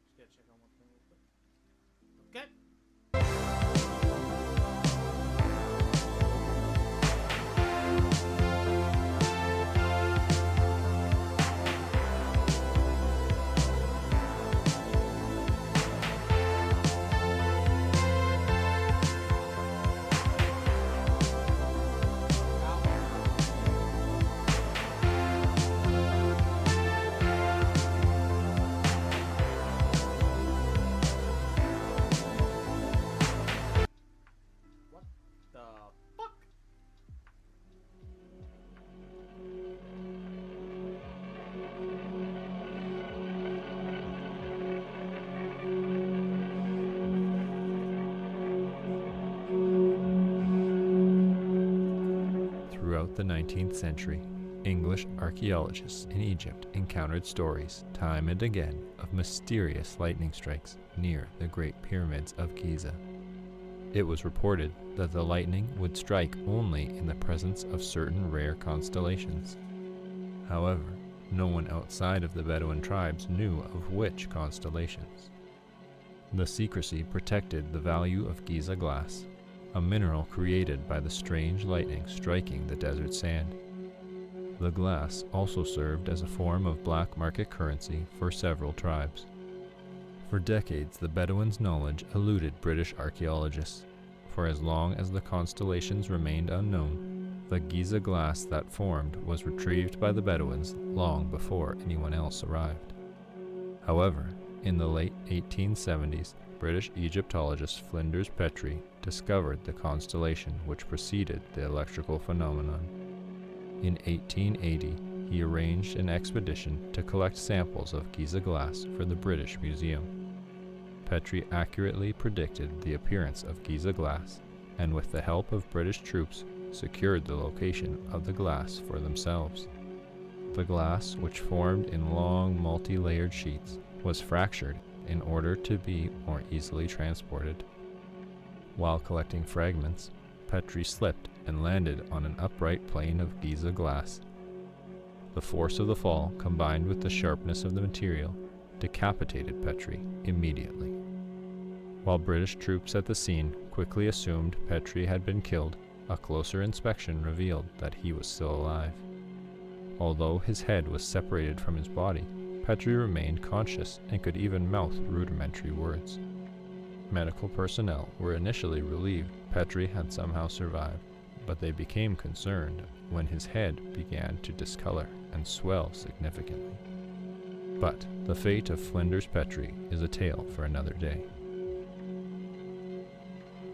Just gotta check on one thing real quick. Okay. What the fuck? Throughout the 19th century, English archaeologists in Egypt encountered stories time and again of mysterious lightning strikes near the Great Pyramids of Giza. It was reported that the lightning would strike only in the presence of certain rare constellations. However, no one outside of the Bedouin tribes knew of which constellations. The secrecy protected the value of Giza glass, a mineral created by the strange lightning striking the desert sand. The glass also served as a form of black market currency for several tribes. For decades, the Bedouins' knowledge eluded British archaeologists. For as long as the constellations remained unknown, the Giza glass that formed was retrieved by the Bedouins long before anyone else arrived. However, in the late 1870s, British Egyptologist Flinders Petrie discovered the constellation which preceded the electrical phenomenon. In 1880, he arranged an expedition to collect samples of Giza glass for the British Museum. Petrie accurately predicted the appearance of Giza glass, and with the help of British troops, secured the location of the glass for themselves. The glass, which formed in long, multi-layered sheets, was fractured in order to be more easily transported. While collecting fragments, Petrie slipped and landed on an upright plane of Giza glass. The force of the fall, combined with the sharpness of the material, decapitated Petrie immediately. While British troops at the scene quickly assumed Petrie had been killed, a closer inspection revealed that he was still alive. Although his head was separated from his body, Petrie remained conscious and could even mouth rudimentary words. Medical personnel were initially relieved Petrie had somehow survived, but they became concerned when his head began to discolor and swell significantly. But the fate of Flinders Petrie is a tale for another day.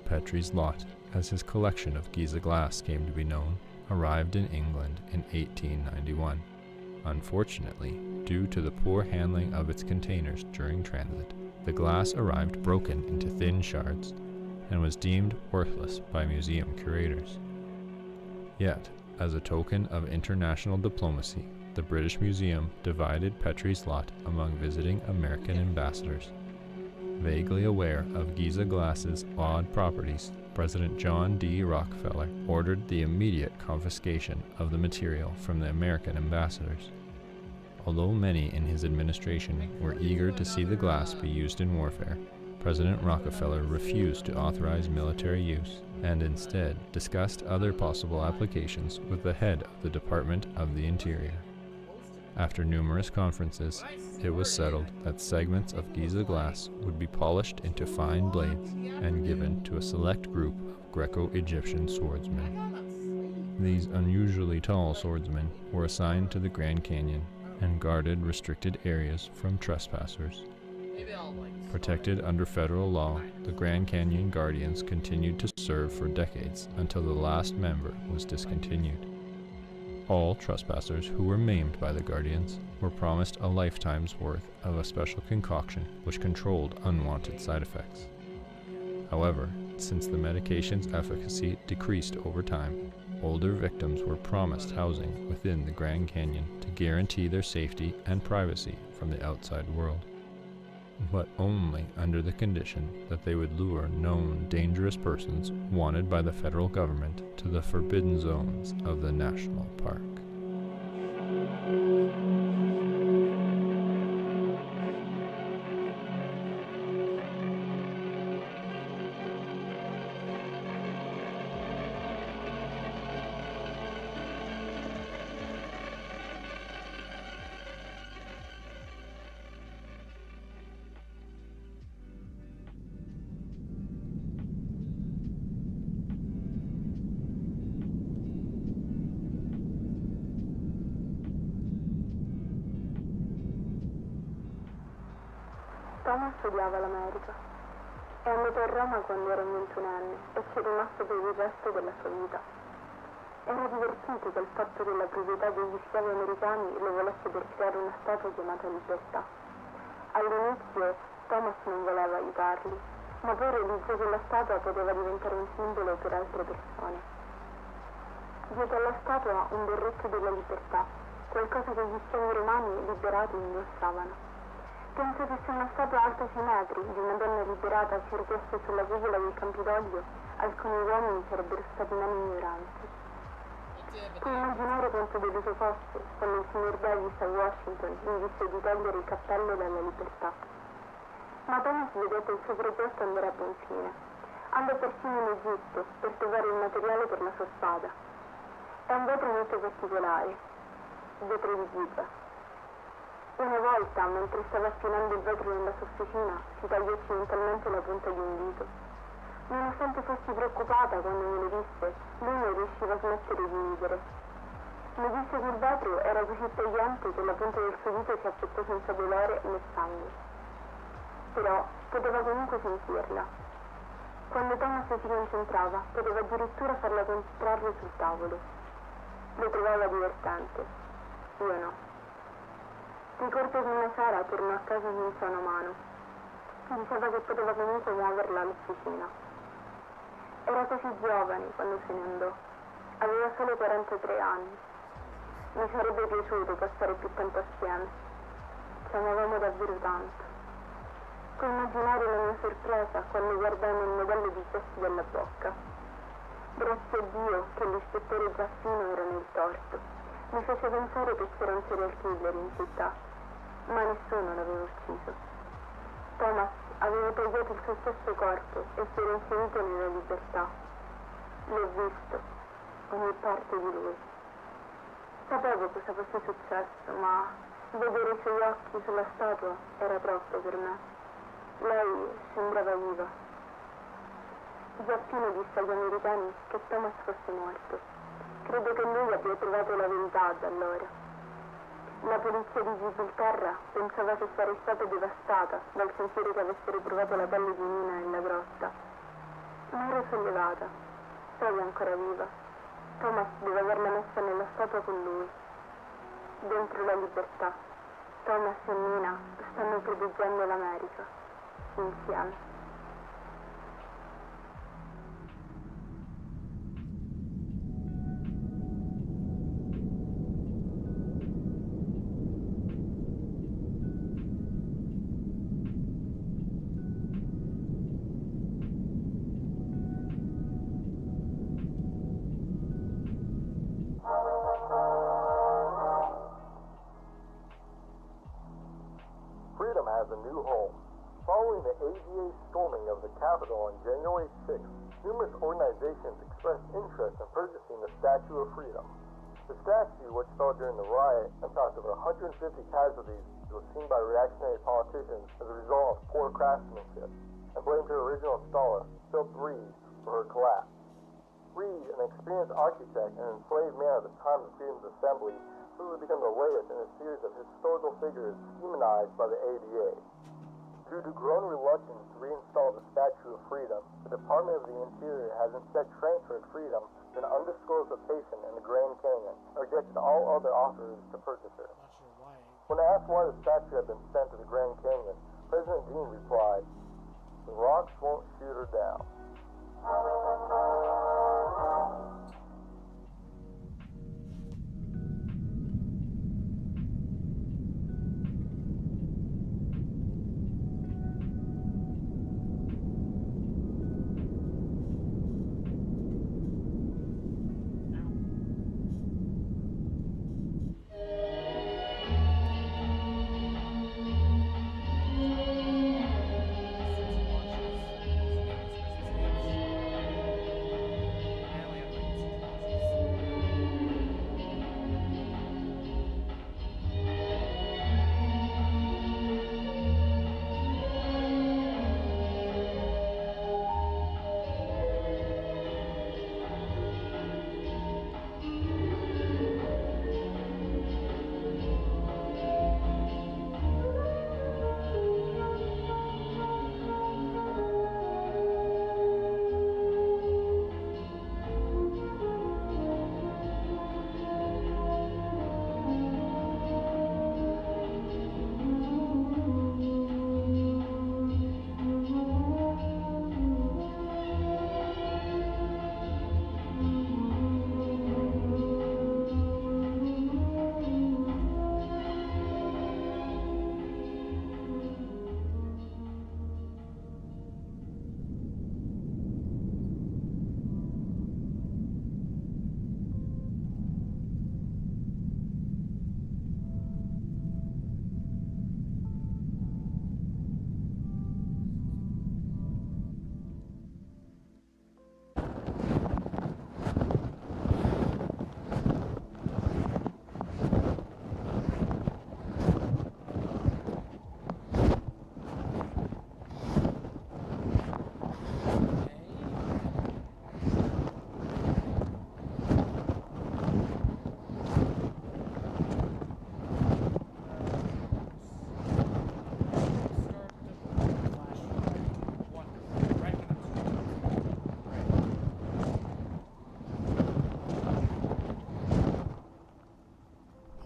Petrie's lot, as his collection of Giza glass came to be known, arrived in England in 1891. Unfortunately, due to the poor handling of its containers during transit, the glass arrived broken into thin shards and was deemed worthless by museum curators. Yet, as a token of international diplomacy, the British Museum divided Petrie's lot among visiting American ambassadors. Vaguely aware of Giza glass's odd properties, President John D. Rockefeller ordered the immediate confiscation of the material from the American ambassadors. Although many in his administration were eager to see the glass be used in warfare, President Rockefeller refused to authorize military use and instead discussed other possible applications with the head of the Department of the Interior. After numerous conferences, it was settled that segments of Giza glass would be polished into fine blades and given to a select group of Greco-Egyptian swordsmen. These unusually tall swordsmen were assigned to the Grand Canyon and guarded restricted areas from trespassers. Protected under federal law, the Grand Canyon Guardians continued to serve for decades until the last member was discontinued. All trespassers who were maimed by the Guardians were promised a lifetime's worth of a special concoction which controlled unwanted side effects. However, since the medication's efficacy decreased over time, older victims were promised housing within the Grand Canyon to guarantee their safety and privacy from the outside world, but only under the condition that they would lure known dangerous persons wanted by the federal government to the forbidden zones of the national park. Thomas odiava l'America. È andato a Roma quando era 21enne e ci è rimasto per il resto della sua vita. Era divertito dal fatto che la proprietà degli schiavi americani lo volesse per creare una statua chiamata Libertà. All'inizio Thomas non voleva aiutarli, ma poi realizzò che la statua poteva diventare un simbolo per altre persone. Dietro alla statua un berretto della libertà, qualcosa che gli schiavi romani liberati indossavano. Penso che se una statua alta 6 metri di una donna liberata si ergesse sulla cupola del Campidoglio, alcuni uomini sarebbero stati meno ignoranti. Puoi immaginare quanto deluso fosse quando il signor Davis a Washington gli disse di togliere il cappello dalla libertà. Ma Thomas vedette che il suo progetto andare a buon fine. Andò persino in Egitto per trovare il materiale per la sua spada. È un vetro molto particolare, vetro di Giza. Una volta, mentre stava affinando il vetro nella sua officina, si tagliò accidentalmente la punta di un dito. Nonostante fossi preoccupata quando me lo disse, lui non riusciva a smettere di ridere. Mi disse che il vetro era così tagliente che la punta del suo dito si affettò senza dolore né sangue. Però poteva comunque sentirla. Quando Thomas si concentrava, poteva addirittura farla contrarre sul tavolo. Lo trovava divertente. Io no. Ricordo che una sera tornò a casa senza una mano. Diceva che poteva comunque muoverla all'officina. Era così giovane quando se ne andò. Aveva solo 43 anni. Mi sarebbe piaciuto passare più tempo assieme. Ci amavamo davvero tanto. Puoi immaginare la mia sorpresa quando guardai nel modello di gesto della bocca. Grazie a Dio che l'ispettore Giaffino era nel torto. Mi fece pensare che c'era un serial killer in città, ma nessuno l'aveva ucciso. Thomas aveva tagliato il suo stesso corpo e si era inserito nella libertà. L'ho visto, ogni parte di lui. Sapevo cosa fosse successo, ma vedere i suoi occhi sulla statua era troppo per me. Lei sembrava viva. Giappino disse agli americani che Thomas fosse morto. Credo che lui abbia trovato la verità da allora. La polizia di Gibilterra pensava che sarei stata devastata dal sentire che avessero trovato la pelle di Nina nella grotta. Ma ero sollevata. Sei ancora viva. Thomas deve averla messa nella statua con lui. Dentro la libertà. Thomas e Nina stanno proteggendo l'America. Insieme. Has a new home. Following the AGA storming of the Capitol on January 6th, numerous organizations expressed interest in purchasing the Statue of Freedom. The statue, which fell during the riot and caused over 150 casualties, was seen by reactionary politicians as a result of poor craftsmanship, and blamed her original installer, Philip Reed, for her collapse. Reed, an experienced architect and enslaved man at the time of Freedom's assembly, quickly became the latest in a series of historical figures demonized by the ADA. Due to growing reluctance to reinstall the Statue of Freedom, the Department of the Interior has instead transferred Freedom to an undisclosed location in the Grand Canyon and rejected all other offers to purchase her. Not sure why. When asked why the statue had been sent to the Grand Canyon, President Dean replied, "The rocks won't shoot her down."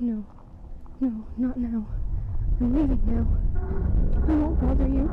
No. No, not now. I'm leaving now. I won't bother you.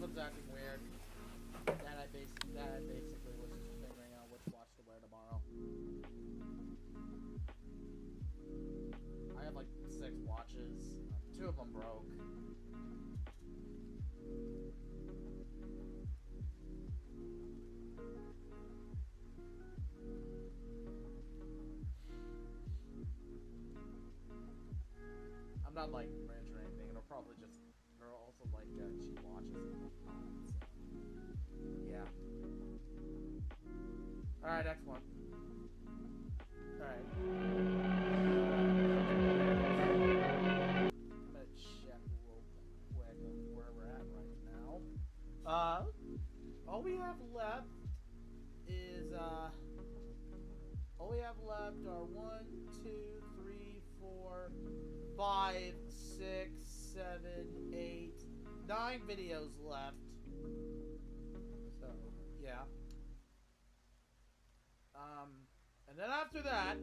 one's acting weird. That I basically was just figuring out which watch to wear tomorrow. I have like 6 watches. 2 of them broke. I'm not like rich or anything. It'll probably just. They're also like cheap watches and whatnot. So. Yeah. Alright, next one. Alright. I'm gonna check real quick on where we're at right now. All we have left is, all we have left are 1, 2, 3, 4, 5, 6, 7, 8, 9 videos left. So, yeah. And then after that,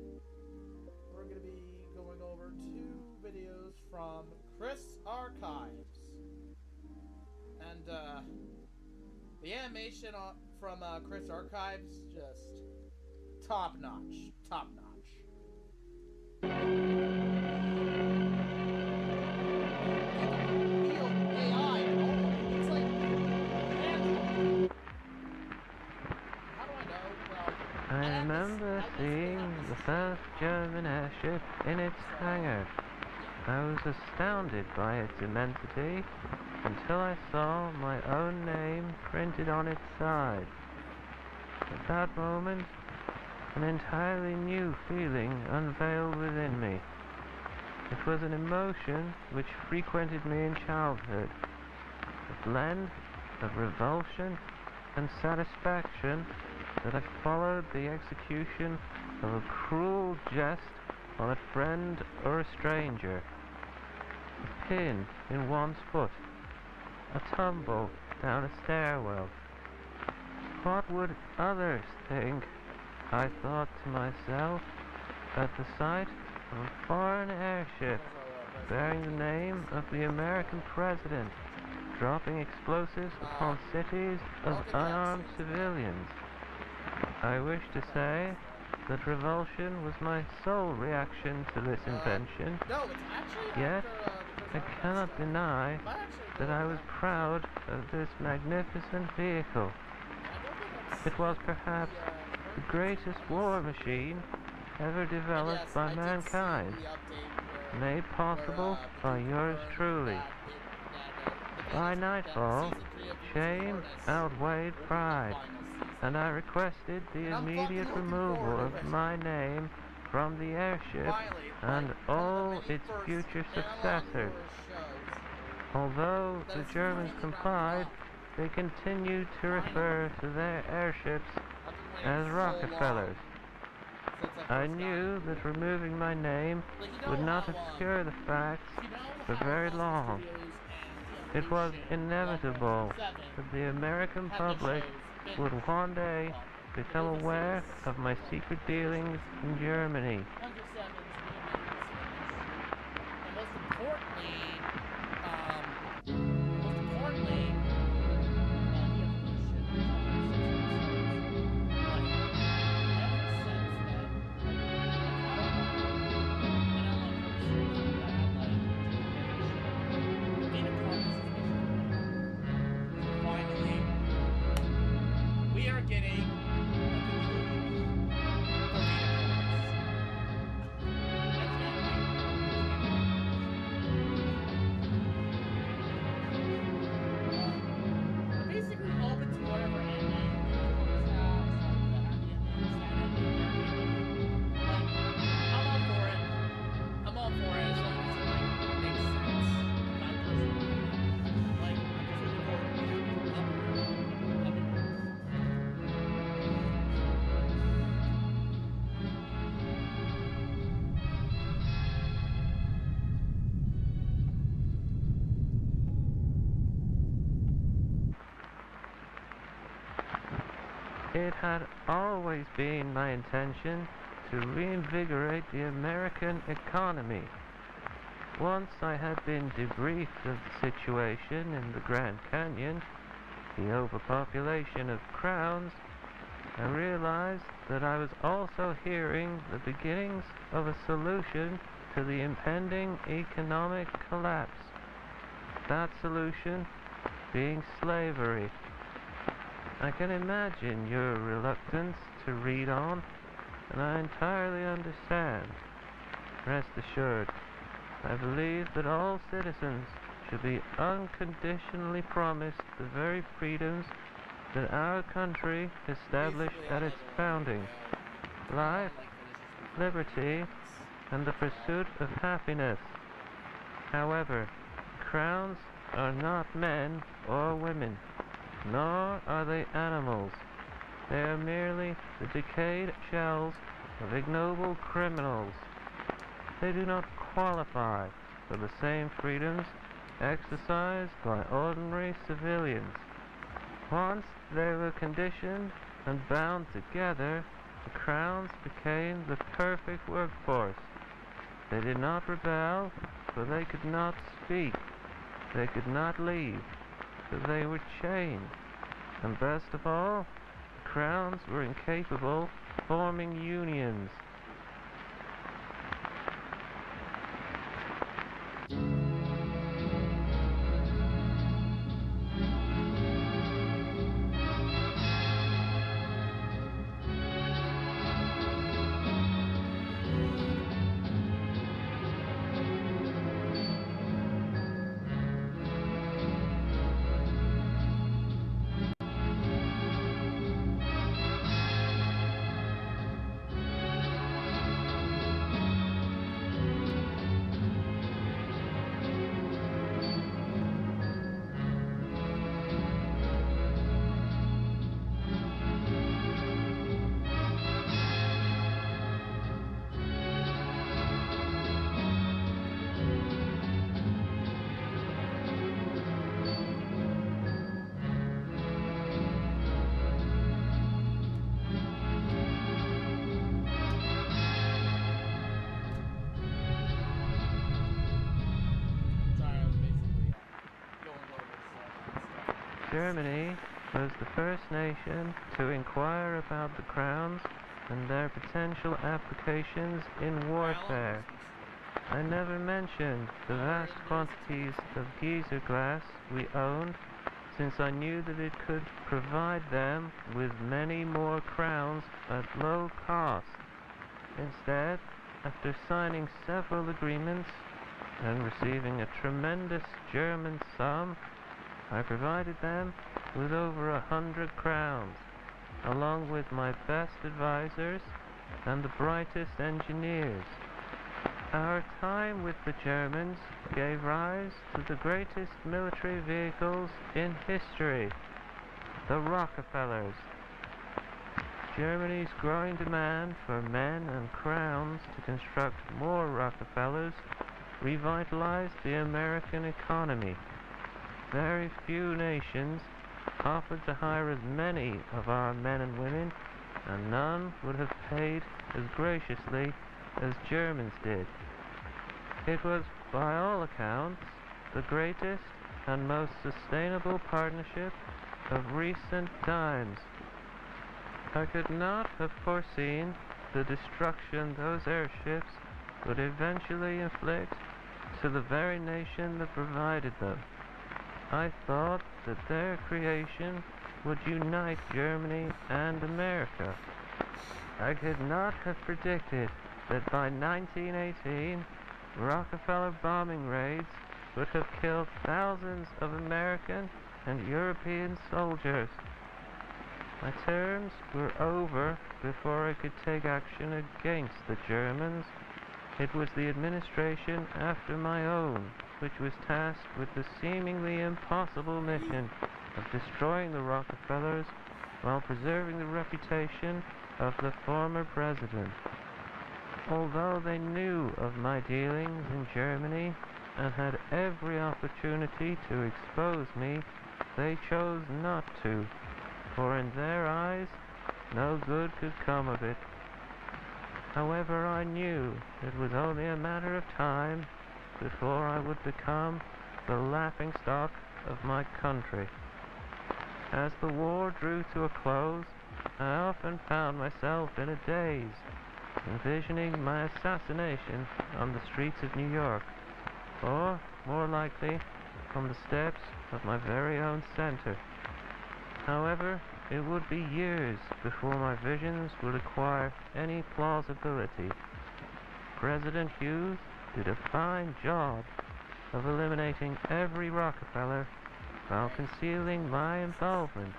we're going to be going over 2 videos from Chris Archives. And, the animation from, Chris Archives, just top-notch. Top-notch. I remember seeing the first German airship in its hangar. I was astounded by its immensity until I saw my own name printed on its side. At that moment, an entirely new feeling unveiled within me. It was an emotion which frequented me in childhood, a blend of revulsion and satisfaction that I followed the execution of a cruel jest on a friend or a stranger. A pin in one's foot, a tumble down a stairwell. What would others think? I thought to myself at the sight of a foreign airship bearing the name of the American president, dropping explosives upon cities of unarmed civilians. I wish to say that revulsion was my sole reaction to this invention, yet I cannot deny that I was proud of this magnificent vehicle. It was perhaps the greatest war machine ever developed by mankind, made possible by yours truly. By nightfall, shame outweighed pride, and I requested the immediate removal of my name from the airship and all its future successors. Although the Germans complied, they continued to refer to their airships as Rockefellers. I knew that removing my name would not obscure the facts for very long. It was inevitable that the American public would one day become aware of my secret dealings in Germany. It had always been my intention to reinvigorate the American economy. Once I had been debriefed of the situation in the Grand Canyon, the overpopulation of crowns, I realized that I was also hearing the beginnings of a solution to the impending economic collapse. That solution being slavery. I can imagine your reluctance to read on, and I entirely understand. Rest assured, I believe that all citizens should be unconditionally promised the very freedoms that our country established at its founding: life, liberty, and the pursuit of happiness. However, crowns are not men or women, nor are they animals. They are merely the decayed shells of ignoble criminals. They do not qualify for the same freedoms exercised by ordinary civilians. Once they were conditioned and bound together, the crowns became the perfect workforce. They did not rebel, for they could not speak. They could not leave, for they were chained. And best of all, the crowns were incapable of forming unions. Germany was the first nation to inquire about the crowns and their potential applications in warfare. I never mentioned the vast quantities of geyser glass we owned, since I knew that it could provide them with many more crowns at low cost. Instead, after signing several agreements and receiving a tremendous German sum, I provided them with over 100 crowns, along with my best advisors and the brightest engineers. Our time with the Germans gave rise to the greatest military vehicles in history, the Rockefellers. Germany's growing demand for men and crowns to construct more Rockefellers revitalized the American economy. Very few nations offered to hire as many of our men and women, and none would have paid as graciously as Germans did. It was, by all accounts, the greatest and most sustainable partnership of recent times. I could not have foreseen the destruction those airships would eventually inflict to the very nation that provided them. I thought that their creation would unite Germany and America. I could not have predicted that by 1918, Rockefeller bombing raids would have killed thousands of American and European soldiers. My terms were over before I could take action against the Germans. It was the administration after my own which was tasked with the seemingly impossible mission of destroying the Rockefellers while preserving the reputation of the former president. Although they knew of my dealings in Germany and had every opportunity to expose me, they chose not to, for in their eyes no good could come of it. However, I knew it was only a matter of time before I would become the laughingstock of my country. As the war drew to a close, I often found myself in a daze, envisioning my assassination on the streets of New York, or, more likely, on the steps of my very own center. However, it would be years before my visions would acquire any plausibility. President Hughes did a fine job of eliminating every Rockefeller while concealing my involvement.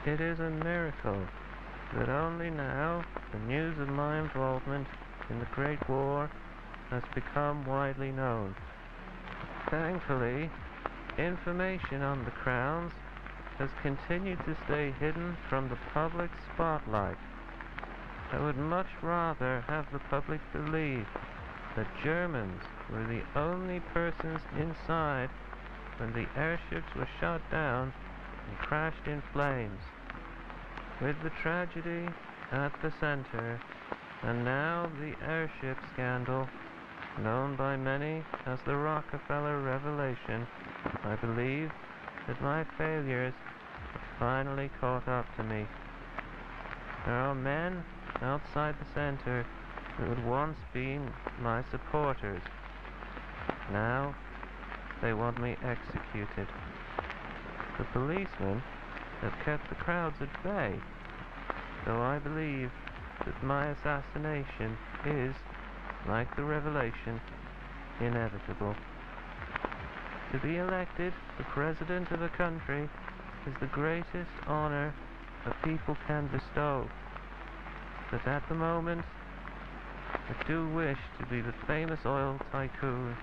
It is a miracle that only now the news of my involvement in the Great War has become widely known. Thankfully, information on the Crowns has continued to stay hidden from the public spotlight. I would much rather have the public believe that Germans were the only persons inside when the airships were shot down and crashed in flames. With the tragedy at the center, and now the airship scandal, known by many as the Rockefeller Revelation, I believe that my failures have finally caught up to me. There are men outside the center who had once been my supporters. Now they want me executed. The policemen have kept the crowds at bay, though I believe that my assassination is, like the Revelation, inevitable. To be elected the president of a country is the greatest honor a people can bestow. But at the moment, I do wish to be the famous oil tycoon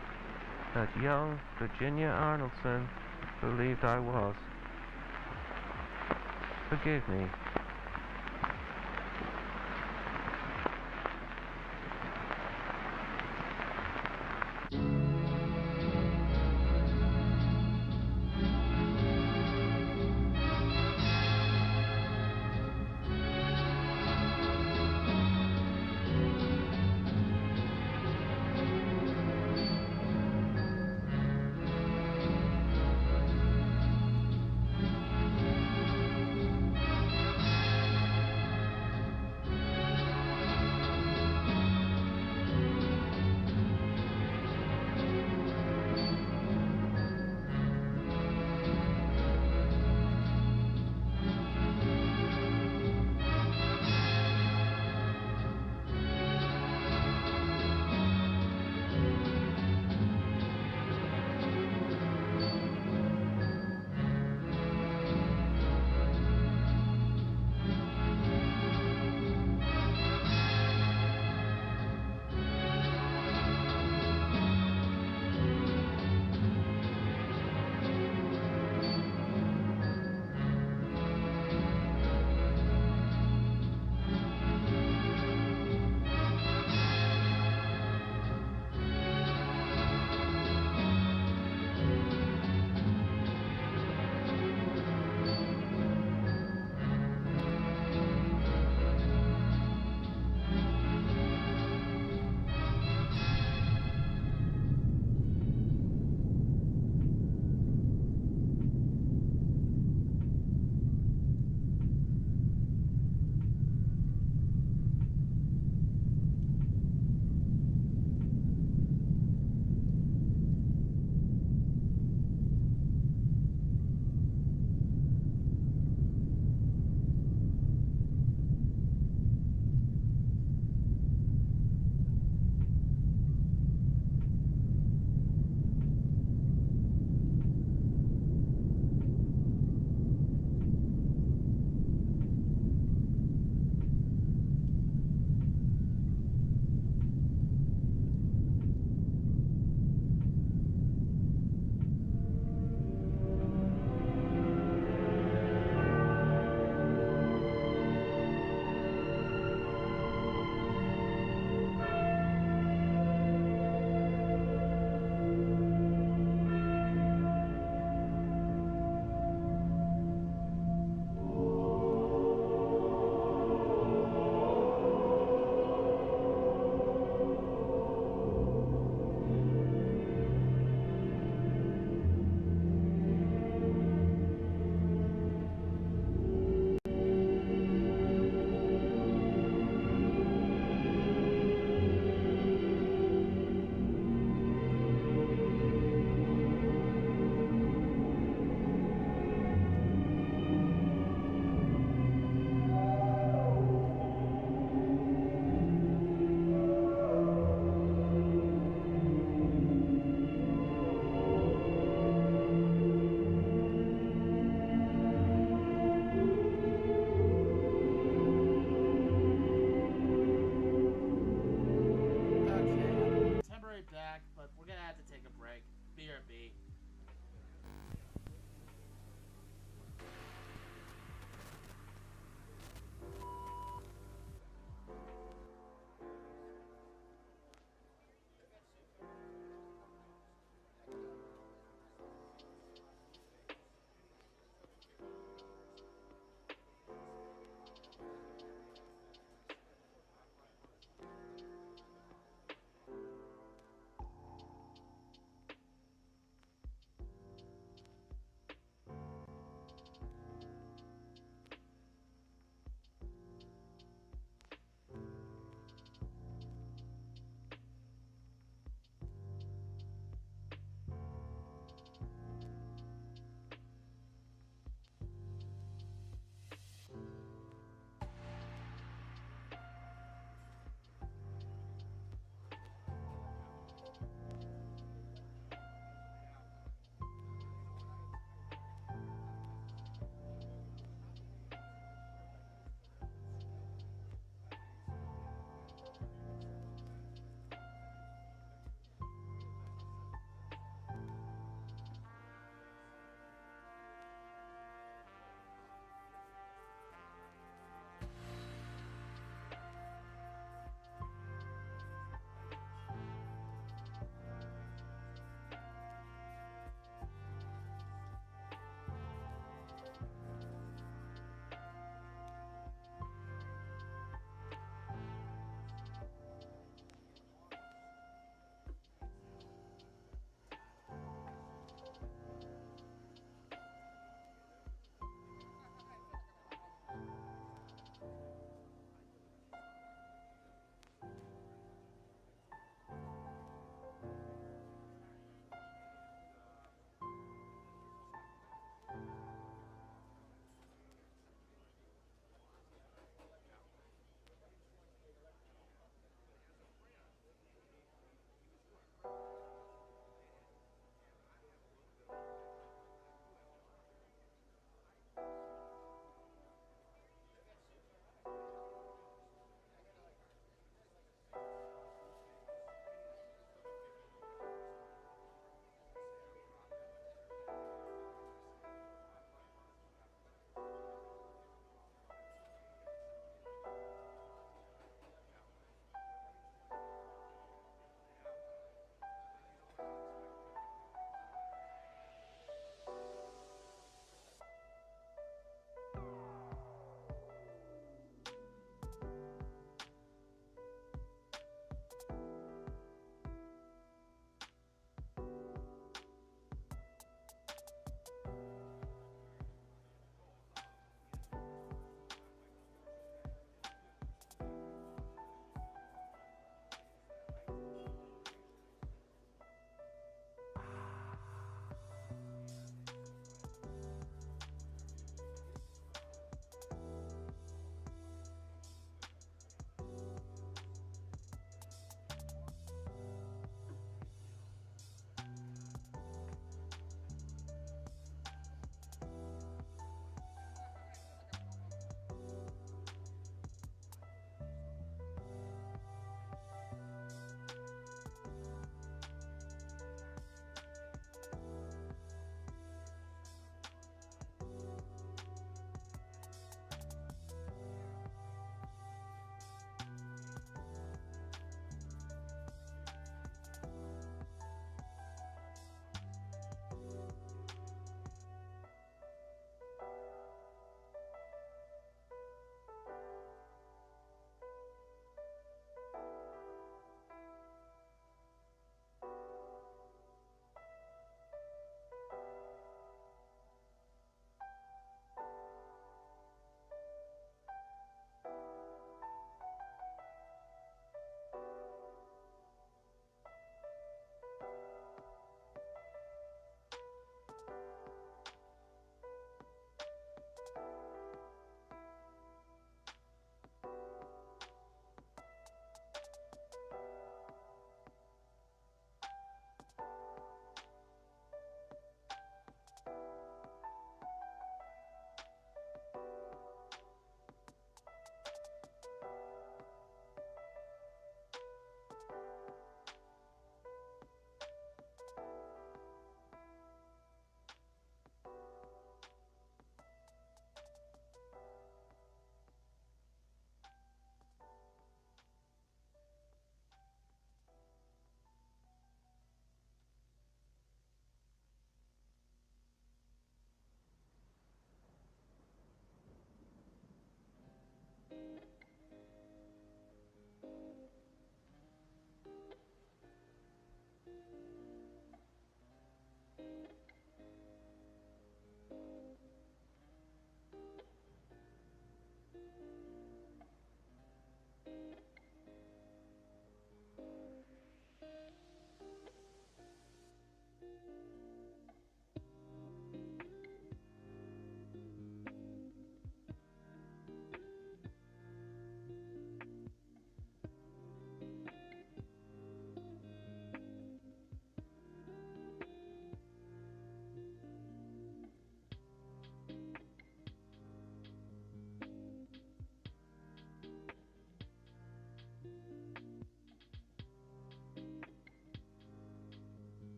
that young Virginia Arnoldson believed I was. Forgive me.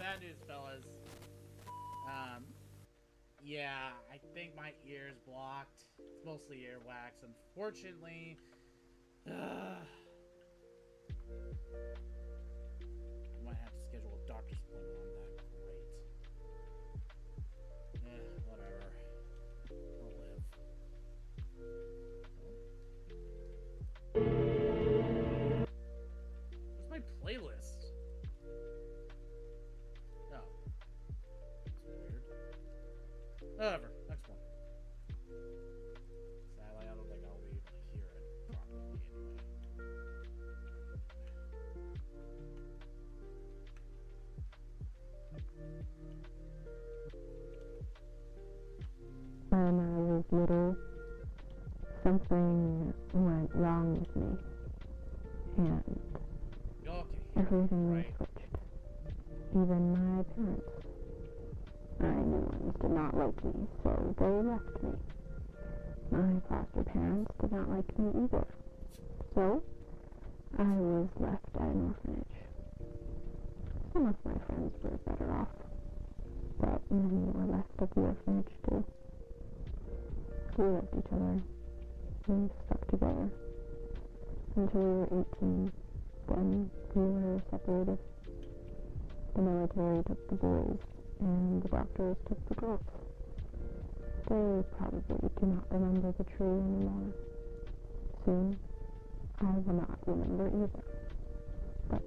sad news, fellas. Yeah, I think my ear's blocked. It's mostly earwax, unfortunately. I might have to schedule a doctor's appointment on that. Great. Whatever. I'll live. Where's my playlist? Oh. That's weird. Whatever. Next one. Sadly, I don't think I'll be able to hear it properly anyway. When I was little, something went wrong with me, and everything was switched. Even my parents. My new ones did not like me, so they left me. My foster parents did not like me either, so I was left at an orphanage. Some of my friends were better off, but many were left at the orphanage too. We loved each other. We stuck together until we were 18. Then we were separated. The military took the boys, and the doctors took the girls. They probably do not remember the tree anymore. Soon, I will not remember either. But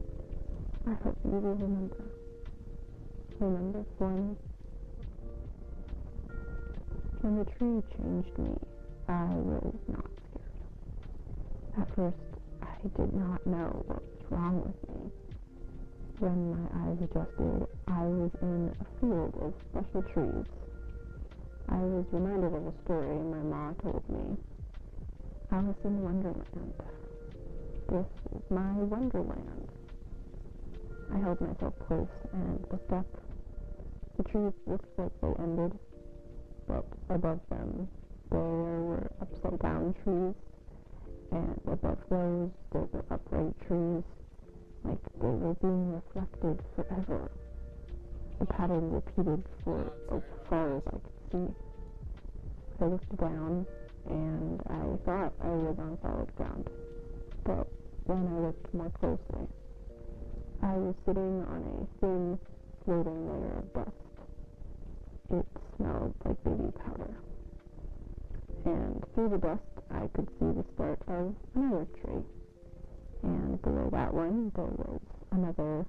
I hope you will remember. Remember for me. When the tree changed me, I was not scared. At first, I did not know what was wrong with me. When my eyes adjusted, I was in a field of special trees. I was reminded of a story my mom told me. Alice in Wonderland. This is my Wonderland. I held myself close and looked up. The trees looked like they ended, but above them there were upside down trees, and above those there were upright trees, like they were being reflected forever. The pattern repeated for as far as I could see. I looked down, and I thought I was on solid ground, but when I looked more closely, I was sitting on a thin, floating layer of dust. It smelled like baby powder. And through the dust, I could see the start of another tree. And below that one, there was another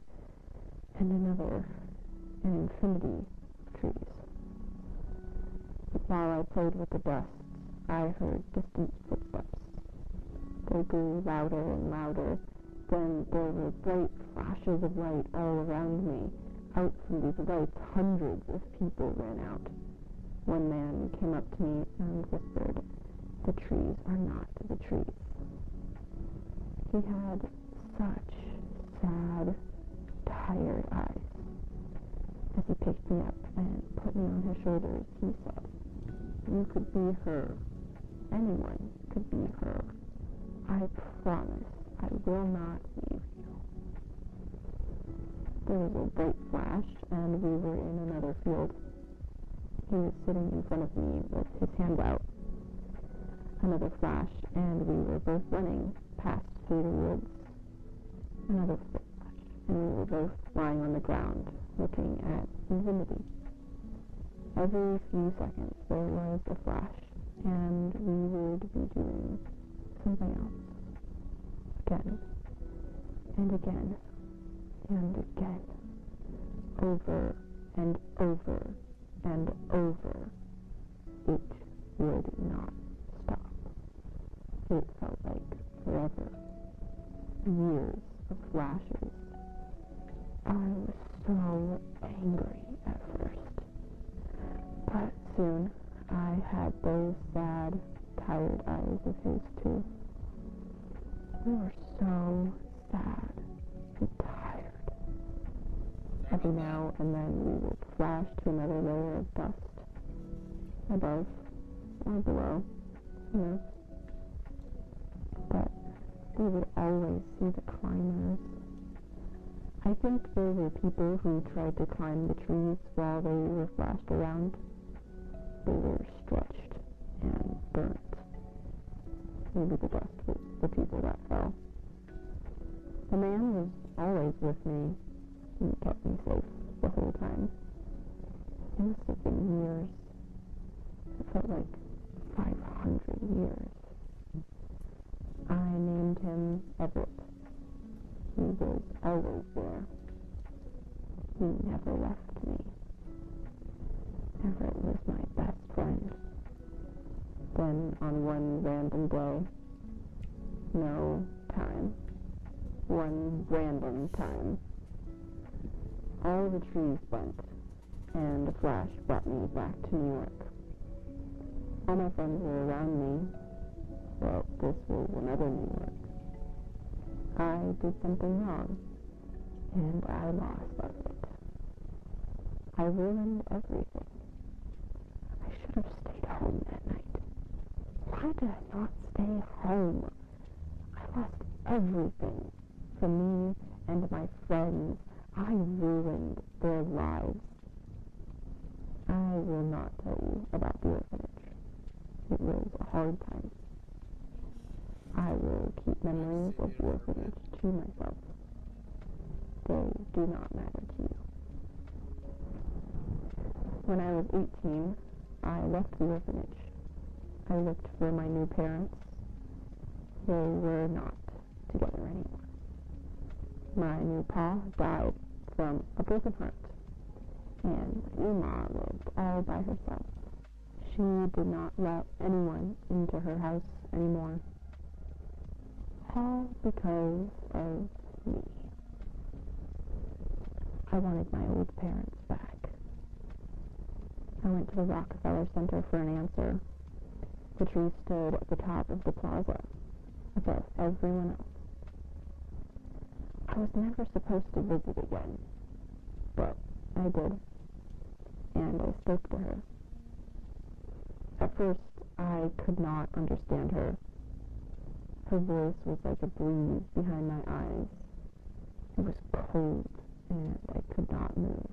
and another, an infinity of trees. While I played with the dust, I heard distant footsteps. They grew louder and louder. Then there were bright flashes of light all around me. Out from these lights, hundreds of people ran out. One man came up to me and whispered, "The trees are not the trees." He had such sad, tired eyes. As he picked me up and put me on his shoulders, he said, "You could be her. Anyone could be her. I promise I will not leave you." There was a bright flash, and we were in another field. He was sitting in front of me with his hand out. Another flash, and we were both running past through the woods. Another flash, and we were both lying on the ground, looking at infinity. Every few seconds there was a flash, and we would be doing something else. Again, and again, and again. Over and over and over. It would not stop. It felt like forever. Years of flashes. I was so angry at first. But soon, I had those sad, tired eyes of his too. We were so sad and tired. Every now and then we would flash to another layer of dust. Above or below, But we would always see the climbers. I think there were people who tried to climb the trees while they were flashed around. They were stretched and burnt. Maybe the best was the people that fell. The man was always with me and kept me safe the whole time. It must have been years. It felt like 500 years. I named him Everett. He was always there. He never left me. Everett was my best friend. Then on one random day, no time, one random time, all the trees went, and a flash brought me back to New York. All my friends were around me, but this was another New York. I did something wrong, and I lost Everett. I ruined everything. I should have stayed home that night. Why did I not stay home? I lost everything from me and my friends. I ruined their lives. I will not tell you about the orphanage. It was a hard time. I will keep memories of the orphanage to myself. They do not matter to you. When I was 18, I left the orphanage. I looked for my new parents. They were not together anymore. My new pa died from a broken heart, and my new ma lived all by herself. She did not let anyone into her house anymore. All because of me. I wanted my old parents back. I went to the Rockefeller Center for an answer. The tree stood at the top of the plaza, above everyone else. I was never supposed to visit again, but I did, and I spoke to her. At first, I could not understand her. Her voice was like a breeze behind my eyes. It was cold, and I could not move.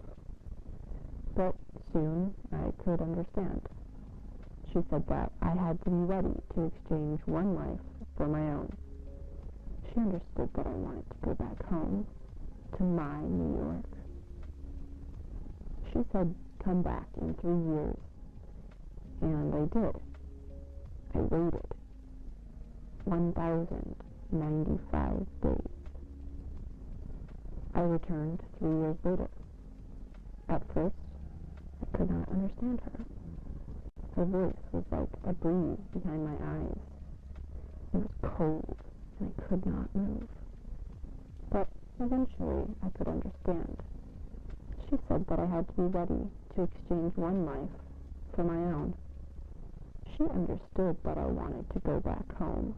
But soon, I could understand. She said that I had to be ready to exchange one life for my own. She understood that I wanted to go back home, to my New York. She said, come back in 3 years. And I did. I waited. 1,095 days. I returned 3 years later. At first, I could not understand her. Her voice was like a breeze behind my eyes. It was cold, and I could not move. But eventually, I could understand. She said that I had to be ready to exchange one life for my own. She understood that I wanted to go back home,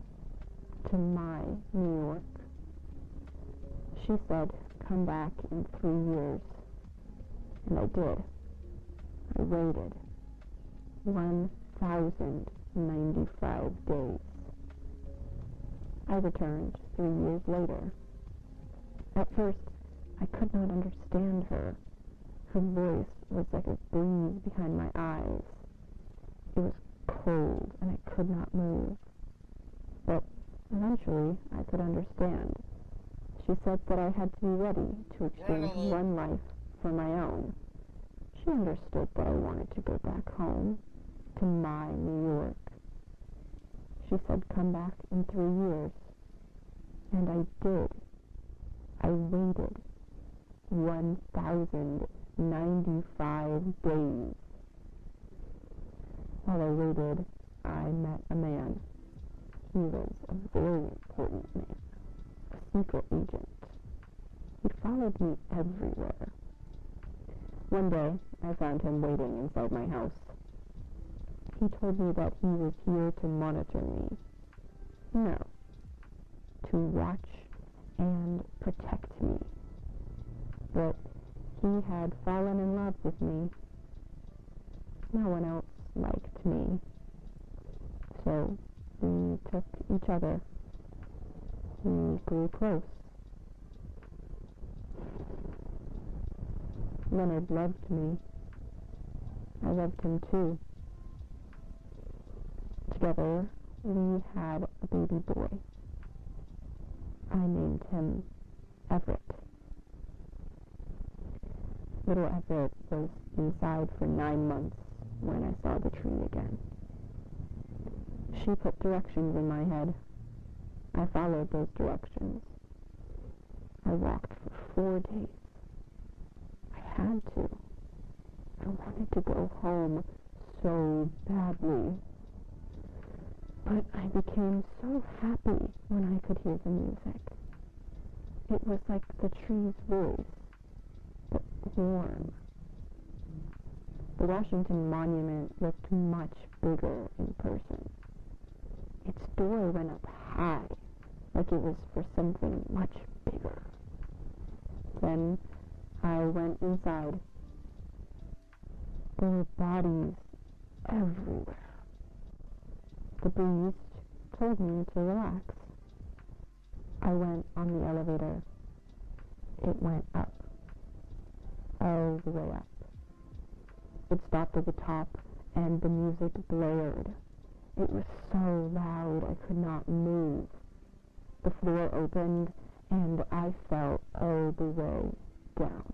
to my New York. She said, come back in 3 years. And I did. I waited. 1,095 days. I returned 3 years later. At first, I could not understand her. Her voice was like a breeze behind my eyes. It was cold, and I could not move. But eventually, I could understand. She said that I had to be ready to exchange one life for my own. She understood that I wanted to go back home, to my New York. She said, come back in 3 years. And I did. I waited 1,095 days. While I waited, I met a man. He was a very important man, a secret agent. He followed me everywhere. One day, I found him waiting inside my house. He told me that he was here to monitor me. No, to watch and protect me. But he had fallen in love with me. No one else liked me. So we took each other. We grew close. Leonard loved me. I loved him too. Together, we had a baby boy. I named him Everett. Little Everett was inside for 9 months when I saw the tree again. She put directions in my head. I followed those directions. I walked for 4 days. I had to. I wanted to go home so badly. But I became so happy when I could hear the music. It was like the tree's voice, but warm. The Washington Monument looked much bigger in person. Its door went up high, like it was for something much bigger. Then I went inside. There were bodies everywhere. The breeze told me to relax. I went on the elevator. It went up. All the way up. It stopped at the top, and the music blared. It was so loud I could not move. The floor opened, and I fell all the way down.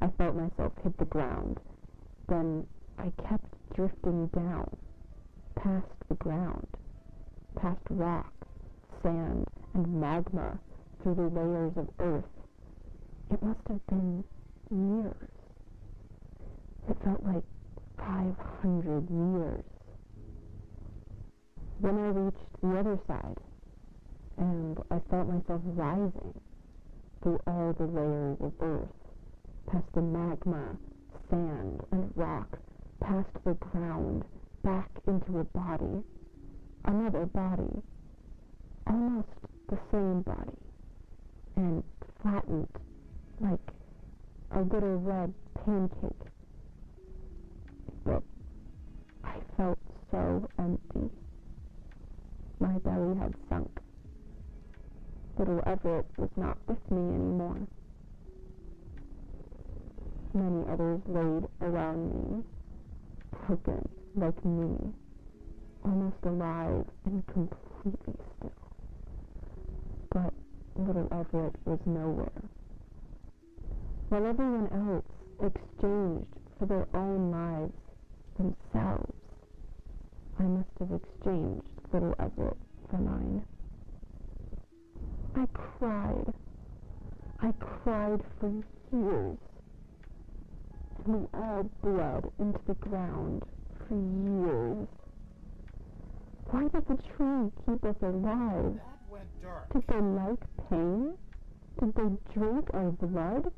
I felt myself hit the ground. Then I kept drifting down, past the ground, past rock, sand, and magma, through the layers of earth. It must have been years. It felt like 500 years. Then I reached the other side, and I felt myself rising through all the layers of earth, past the magma, sand, and rock, past the ground, back into a body, another body, almost the same body, and flattened like a little red pancake. But I felt so empty. My belly had sunk. Little Everett was not with me anymore. Many others laid around me, broken like me, almost alive and completely still. But little Everett was nowhere. While everyone else exchanged for their own lives, themselves, I must have exchanged little Everett for mine. I cried. I cried for years. And we all bled into the ground for years. Why did the tree keep us alive? That went dark. Did they like pain? Did they drink our blood?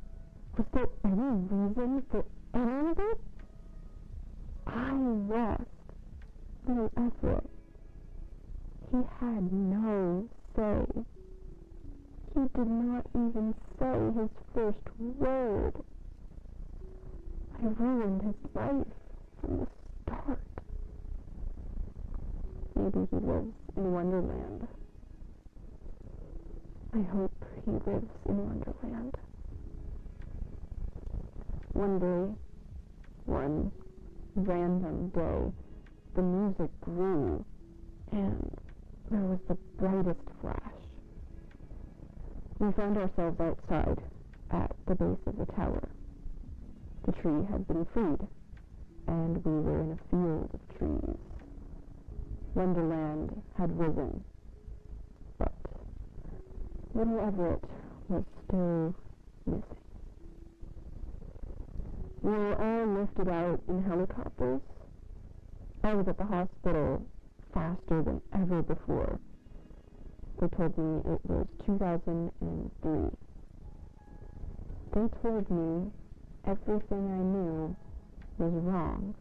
Was there any reason for any of it? I lost little Everett. He had no say. He did not even say his first word. I ruined his life from the start. Maybe he lives in Wonderland. I hope he lives in Wonderland. One day, one random day, the music grew, and there was the brightest flash. We found ourselves outside, at the base of the tower. The tree had been freed, and we were in a field of trees. Wonderland had risen, but little Everett was still missing. We were all lifted out in helicopters. I was at the hospital faster than ever before. They told me it was 2003. They told me everything I knew was wrong.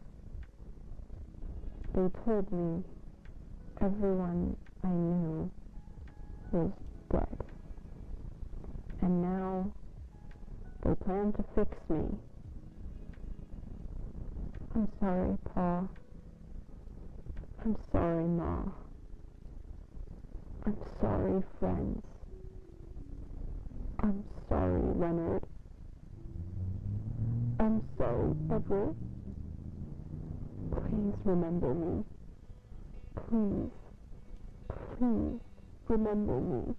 They told me everyone I knew was dead. And now they plan to fix me. I'm sorry, Pa. I'm sorry, Ma. I'm sorry, friends. I'm sorry, Leonard. am so, Everett. Please remember me. Please. Please remember me.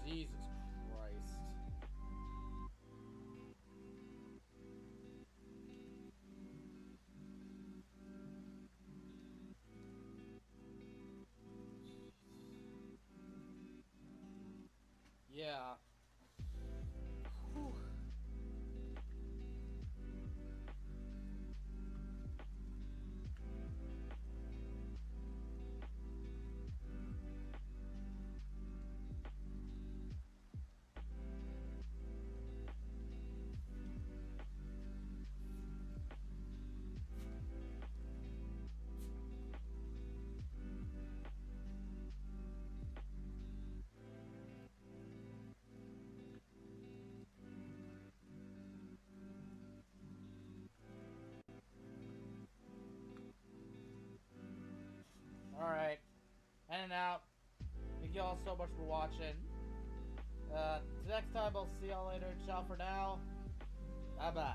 Jesus Christ. Yeah. Whew. Alright. Heading out. Thank you all so much for watching. Next time I'll see y'all later. Ciao for now. Bye bye.